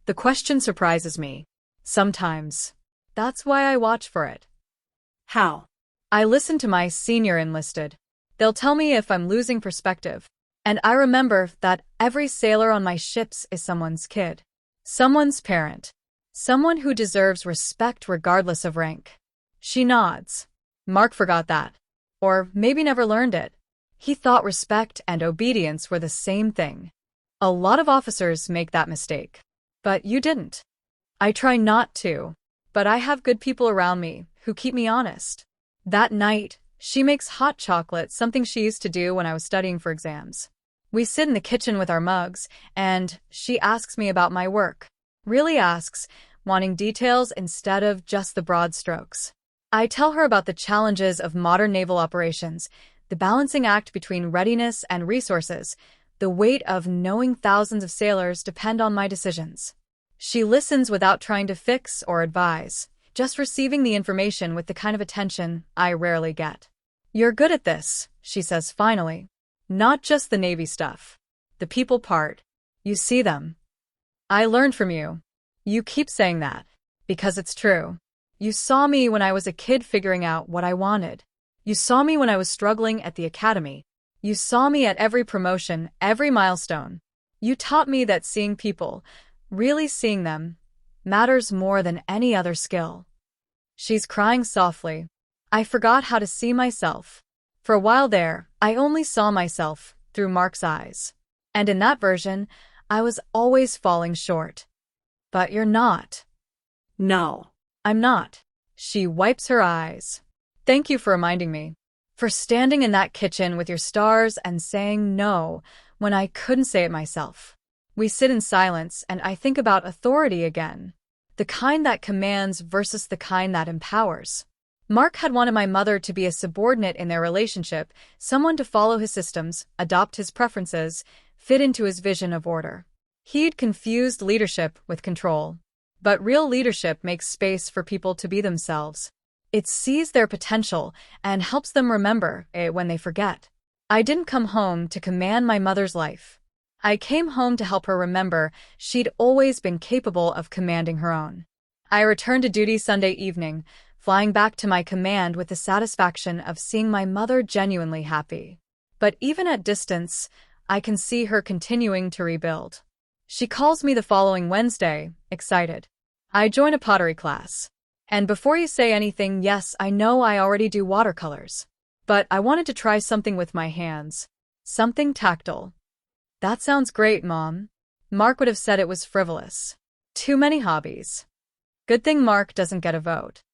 The question surprises me. Sometimes. That's why I watch for it. How? I listen to my senior enlisted. They'll tell me if I'm losing perspective. And I remember that every sailor on my ships is someone's kid. Someone's parent. Someone who deserves respect regardless of rank. She nods. Mark forgot that. Or maybe never learned it. He thought respect and obedience were the same thing. A lot of officers make that mistake. But you didn't. I try not to. But I have good people around me who keep me honest. That night, she makes hot chocolate, something she used to do when I was studying for exams. We sit in the kitchen with our mugs, and she asks me about my work. Really asks, wanting details instead of just the broad strokes. I tell her about the challenges of modern naval operations, the balancing act between readiness and resources, the weight of knowing thousands of sailors depend on my decisions. She listens without trying to fix or advise, just receiving the information with the kind of attention I rarely get. "You're good at this," she says finally. "Not just the Navy stuff. The people part. You see them. I learned from you. You keep saying that, because it's true. You saw me when I was a kid figuring out what I wanted. You saw me when I was struggling at the academy. You saw me at every promotion, every milestone. You taught me that seeing people, really seeing them, matters more than any other skill." She's crying softly. I forgot how to see myself. For a while there, I only saw myself through Mark's eyes. And in that version, I was always falling short. But you're not. No. I'm not. She wipes her eyes. Thank you for reminding me. For standing in that kitchen with your stars and saying no when I couldn't say it myself. We sit in silence and I think about authority again. The kind that commands versus the kind that empowers. Mark had wanted my mother to be a subordinate in their relationship, someone to follow his systems, adopt his preferences, fit into his vision of order. He'd confused leadership with control. But real leadership makes space for people to be themselves. It sees their potential and helps them remember it when they forget. I didn't come home to command my mother's life. I came home to help her remember she'd always been capable of commanding her own. I returned to duty Sunday evening, flying back to my command with the satisfaction of seeing my mother genuinely happy. But even at distance, I can see her continuing to rebuild. She calls me the following Wednesday, excited. I join a pottery class. And before you say anything, yes, I know I already do watercolors. But I wanted to try something with my hands. Something tactile. That sounds great, Mom. Mark would have said it was frivolous. Too many hobbies. Good thing Mark doesn't get a vote.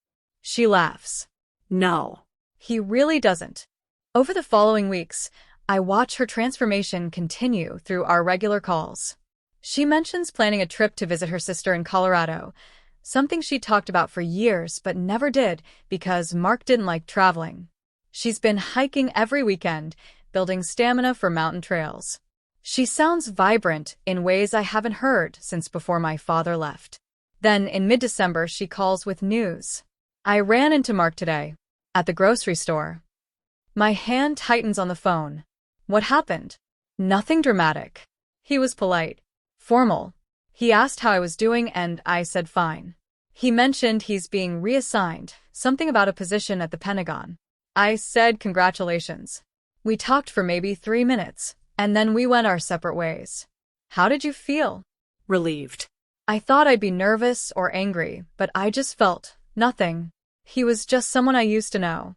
She laughs. No. He really doesn't. Over the following weeks, I watch her transformation continue through our regular calls. She mentions planning a trip to visit her sister in Colorado, something she talked about for years but never did because Mark didn't like traveling. She's been hiking every weekend, building stamina for mountain trails. She sounds vibrant in ways I haven't heard since before my father left. Then, in mid-December, she calls with news. I ran into Mark today, at the grocery store. My hand tightens on the phone. What happened? Nothing dramatic. He was polite. Formal. He asked how I was doing and I said fine. He mentioned he's being reassigned, something about a position at the Pentagon. I said congratulations. We talked for maybe 3 minutes, and then we went our separate ways. How did you feel? Relieved. I thought I'd be nervous or angry, but I just felt nothing. He was just someone I used to know.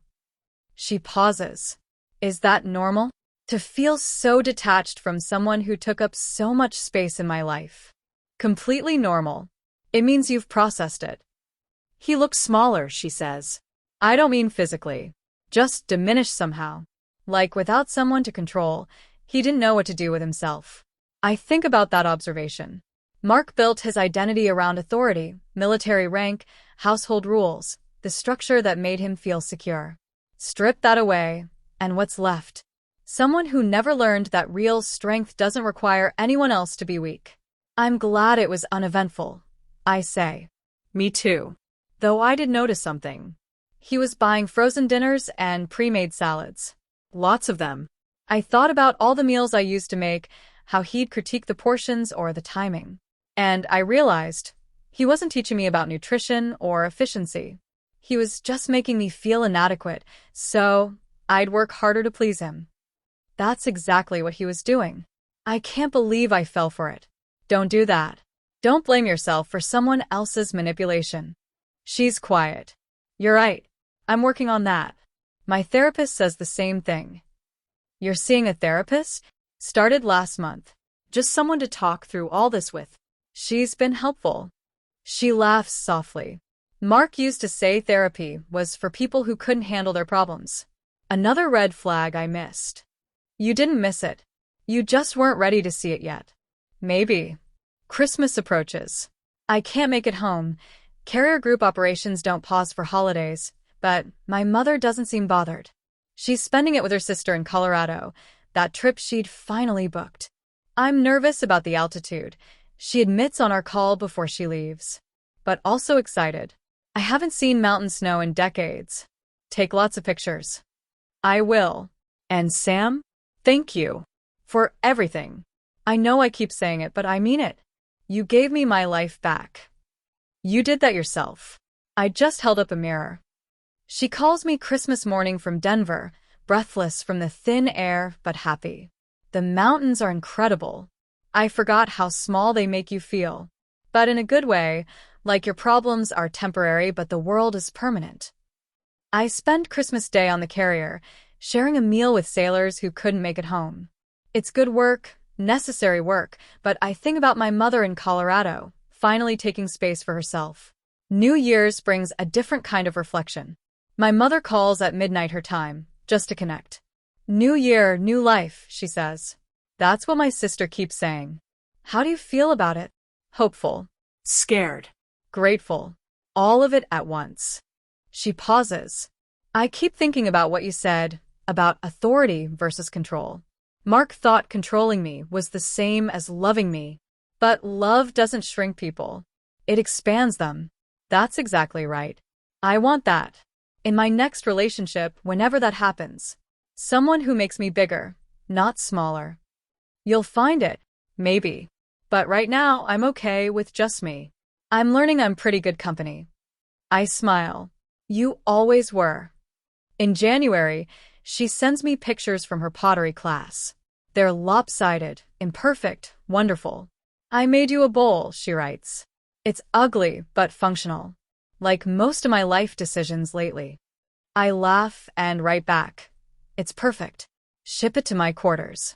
She pauses. Is that normal? To feel so detached from someone who took up so much space in my life. Completely normal. It means you've processed it. He looks smaller, she says. I don't mean physically. Just diminished somehow. Like without someone to control, he didn't know what to do with himself. I think about that observation. Mark built his identity around authority, military rank, household rules, the structure that made him feel secure. Strip that away, and what's left? Someone who never learned that real strength doesn't require anyone else to be weak. I'm glad it was uneventful, I say. Me too. Though I did notice something. He was buying frozen dinners and pre-made salads. Lots of them. I thought about all the meals I used to make, how he'd critique the portions or the timing. And I realized he wasn't teaching me about nutrition or efficiency. He was just making me feel inadequate, so I'd work harder to please him. That's exactly what he was doing. I can't believe I fell for it. Don't do that. Don't blame yourself for someone else's manipulation. She's quiet. You're right. I'm working on that. My therapist says the same thing. You're seeing a therapist? Started last month. Just someone to talk through all this with. She's been helpful. She laughs softly. Mark used to say therapy was for people who couldn't handle their problems. Another red flag I missed. You didn't miss it. You just weren't ready to see it yet. Maybe. Christmas approaches. I can't make it home. Carrier group operations don't pause for holidays, but my mother doesn't seem bothered. She's spending it with her sister in Colorado, that trip she'd finally booked. I'm nervous about the altitude. She admits on our call before she leaves. But also excited. I haven't seen mountain snow in decades. Take lots of pictures. I will. And Sam? Thank you. For everything. I know I keep saying it, but I mean it. You gave me my life back. You did that yourself. I just held up a mirror. She calls me Christmas morning from Denver, breathless from the thin air, but happy. The mountains are incredible. I forgot how small they make you feel. But in a good way, like your problems are temporary but the world is permanent. I spend Christmas Day on the carrier, sharing a meal with sailors who couldn't make it home. It's good work, necessary work, but I think about my mother in Colorado, finally taking space for herself. New Year's brings a different kind of reflection. My mother calls at midnight her time, just to connect. New year, new life, she says. That's what my sister keeps saying. How do you feel about it? Hopeful. Scared. Grateful. All of it at once. She pauses. I keep thinking about what you said, about authority versus control. Mark thought controlling me was the same as loving me. But love doesn't shrink people. It expands them. That's exactly right. I want that. In my next relationship, whenever that happens. Someone who makes me bigger, not smaller. You'll find it, maybe. But right now, I'm okay with just me. I'm learning I'm pretty good company. I smile. You always were. In January, she sends me pictures from her pottery class. They're lopsided, imperfect, wonderful. I made you a bowl, she writes. It's ugly, but functional. Like most of my life decisions lately. I laugh and write back. It's perfect. Ship it to my quarters.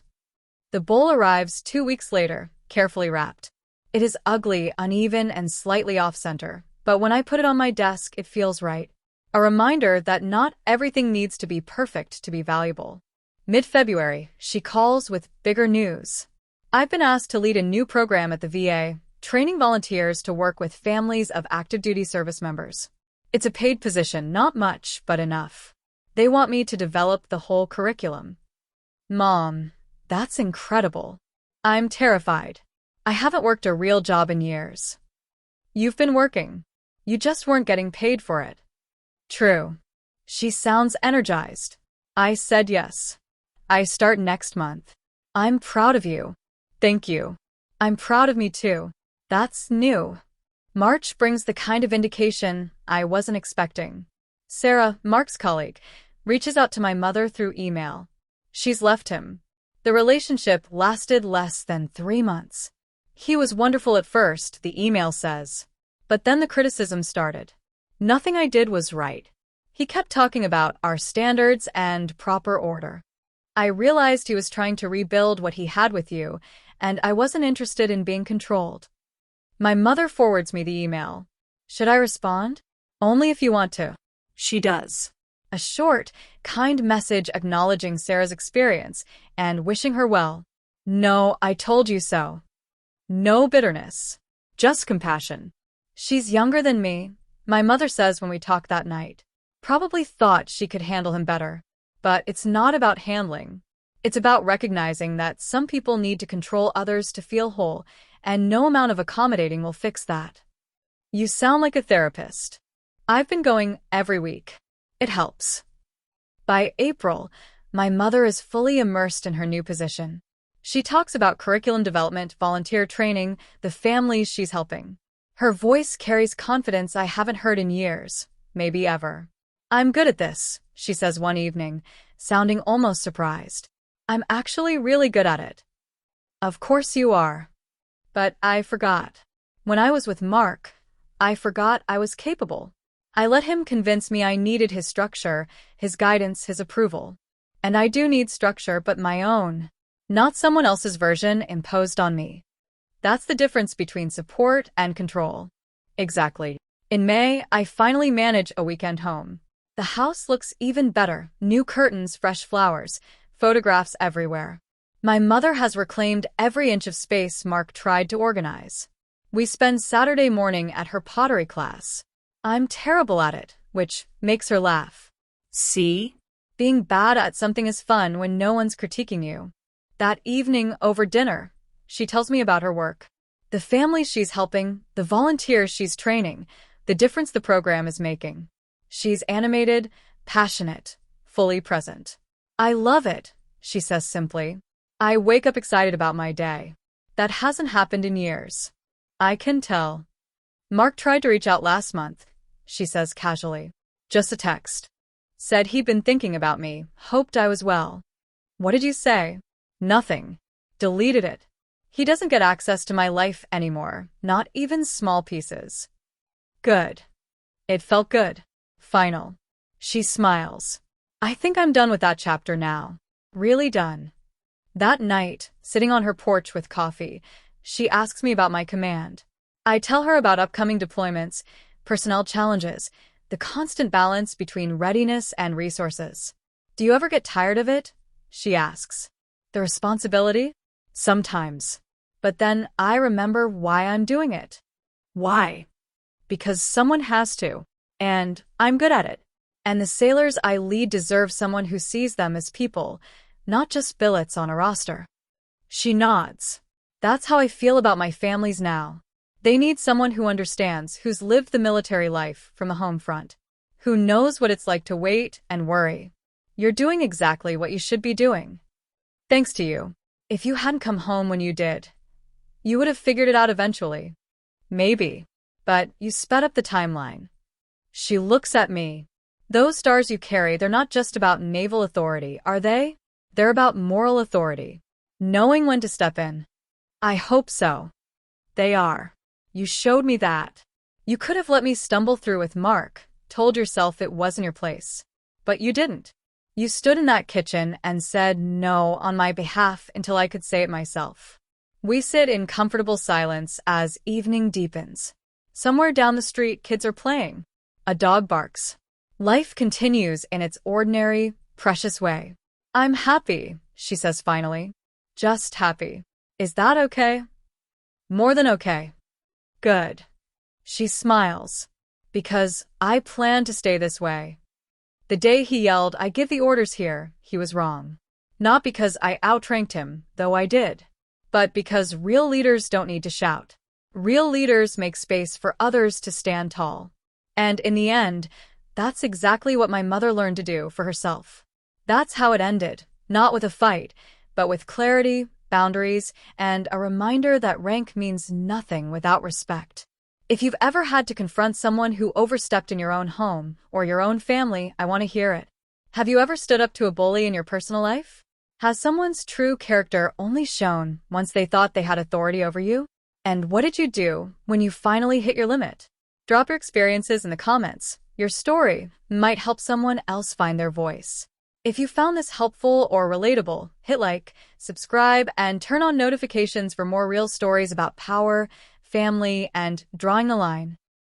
The bowl arrives 2 weeks later, carefully wrapped. It is ugly, uneven, and slightly off-center, but when I put it on my desk, it feels right. A reminder that not everything needs to be perfect to be valuable. Mid-February, she calls with bigger news. I've been asked to lead a new program at the VA, training volunteers to work with families of active duty service members. It's a paid position, not much, but enough. They want me to develop the whole curriculum. Mom, that's incredible. I'm terrified. I haven't worked a real job in years. You've been working. You just weren't getting paid for it. True. She sounds energized. I said yes. I start next month. I'm proud of you. Thank you. I'm proud of me too. That's new. March brings the kind of indication I wasn't expecting. Sarah, Mark's colleague, reaches out to my mother through email. She's left him. The relationship lasted less than 3 months. He was wonderful at first, the email says. But then the criticism started. Nothing I did was right. He kept talking about our standards and proper order. I realized he was trying to rebuild what he had with you, and I wasn't interested in being controlled. My mother forwards me the email. Should I respond? Only if you want to. She does. A short, kind message acknowledging Sarah's experience and wishing her well. No, I told you so. No bitterness. Just compassion. She's younger than me, my mother says when we talked that night. Probably thought she could handle him better. But it's not about handling. It's about recognizing that some people need to control others to feel whole, and no amount of accommodating will fix that. You sound like a therapist. I've been going every week. It helps. By April, my mother is fully immersed in her new position. She talks about curriculum development, volunteer training, the families she's helping. Her voice carries confidence I haven't heard in years, maybe ever. I'm good at this, she says one evening, sounding almost surprised. I'm actually really good at it. Of course you are. But I forgot. When I was with Mark, I forgot I was capable. I let him convince me I needed his structure, his guidance, his approval. And I do need structure, but my own. Not someone else's version imposed on me. That's the difference between support and control. Exactly. In May, I finally manage a weekend home. The house looks even better. New curtains, fresh flowers, photographs everywhere. My mother has reclaimed every inch of space Mark tried to organize. We spend Saturday morning at her pottery class. I'm terrible at it, which makes her laugh. See? Being bad at something is fun when no one's critiquing you. That evening over dinner, she tells me about her work. The families she's helping, the volunteers she's training, the difference the program is making. She's animated, passionate, fully present. I love it, she says simply. I wake up excited about my day. That hasn't happened in years. I can tell. Mark tried to reach out last month, she says casually. Just a text. Said he'd been thinking about me, hoped I was well. What did you say? Nothing. Deleted it. He doesn't get access to my life anymore, not even small pieces. Good. It felt good. Final. She smiles. I think I'm done with that chapter now. Really done. That night, sitting on her porch with coffee, she asks me about my command. I tell her about upcoming deployments, personnel challenges, the constant balance between readiness and resources. Do you ever get tired of it? She asks. The responsibility? Sometimes. But then I remember why I'm doing it. Why? Because someone has to, and I'm good at it. And the sailors I lead deserve someone who sees them as people, not just billets on a roster. She nods. That's how I feel about my families now. They need someone who understands, who's lived the military life from the home front, who knows what it's like to wait and worry. You're doing exactly what you should be doing. Thanks to you. If you hadn't come home when you did, you would have figured it out eventually. Maybe. But you sped up the timeline. She looks at me. Those stars you carry, they're not just about naval authority, are they? They're about moral authority. Knowing when to step in. I hope so. They are. You showed me that. You could have let me stumble through with Mark, told yourself it wasn't your place. But you didn't. You stood in that kitchen and said no on my behalf until I could say it myself. We sit in comfortable silence as evening deepens. Somewhere down the street, kids are playing. A dog barks. Life continues in its ordinary, precious way. I'm happy, she says finally. Just happy. Is that okay? More than okay. Good. She smiles. Because I plan to stay this way. The day he yelled, "I give the orders here," he was wrong. Not because I outranked him, though I did. But because real leaders don't need to shout. Real leaders make space for others to stand tall. And in the end, that's exactly what my mother learned to do for herself. That's how it ended, not with a fight, but with clarity, boundaries, and a reminder that rank means nothing without respect. If you've ever had to confront someone who overstepped in your own home or your own family, I want to hear it. Have you ever stood up to a bully in your personal life? Has someone's true character only shown once they thought they had authority over you? And what did you do when you finally hit your limit? Drop your experiences in the comments. Your story might help someone else find their voice. If you found this helpful or relatable, hit like, subscribe, and turn on notifications for more real stories about power, family, and drawing the line.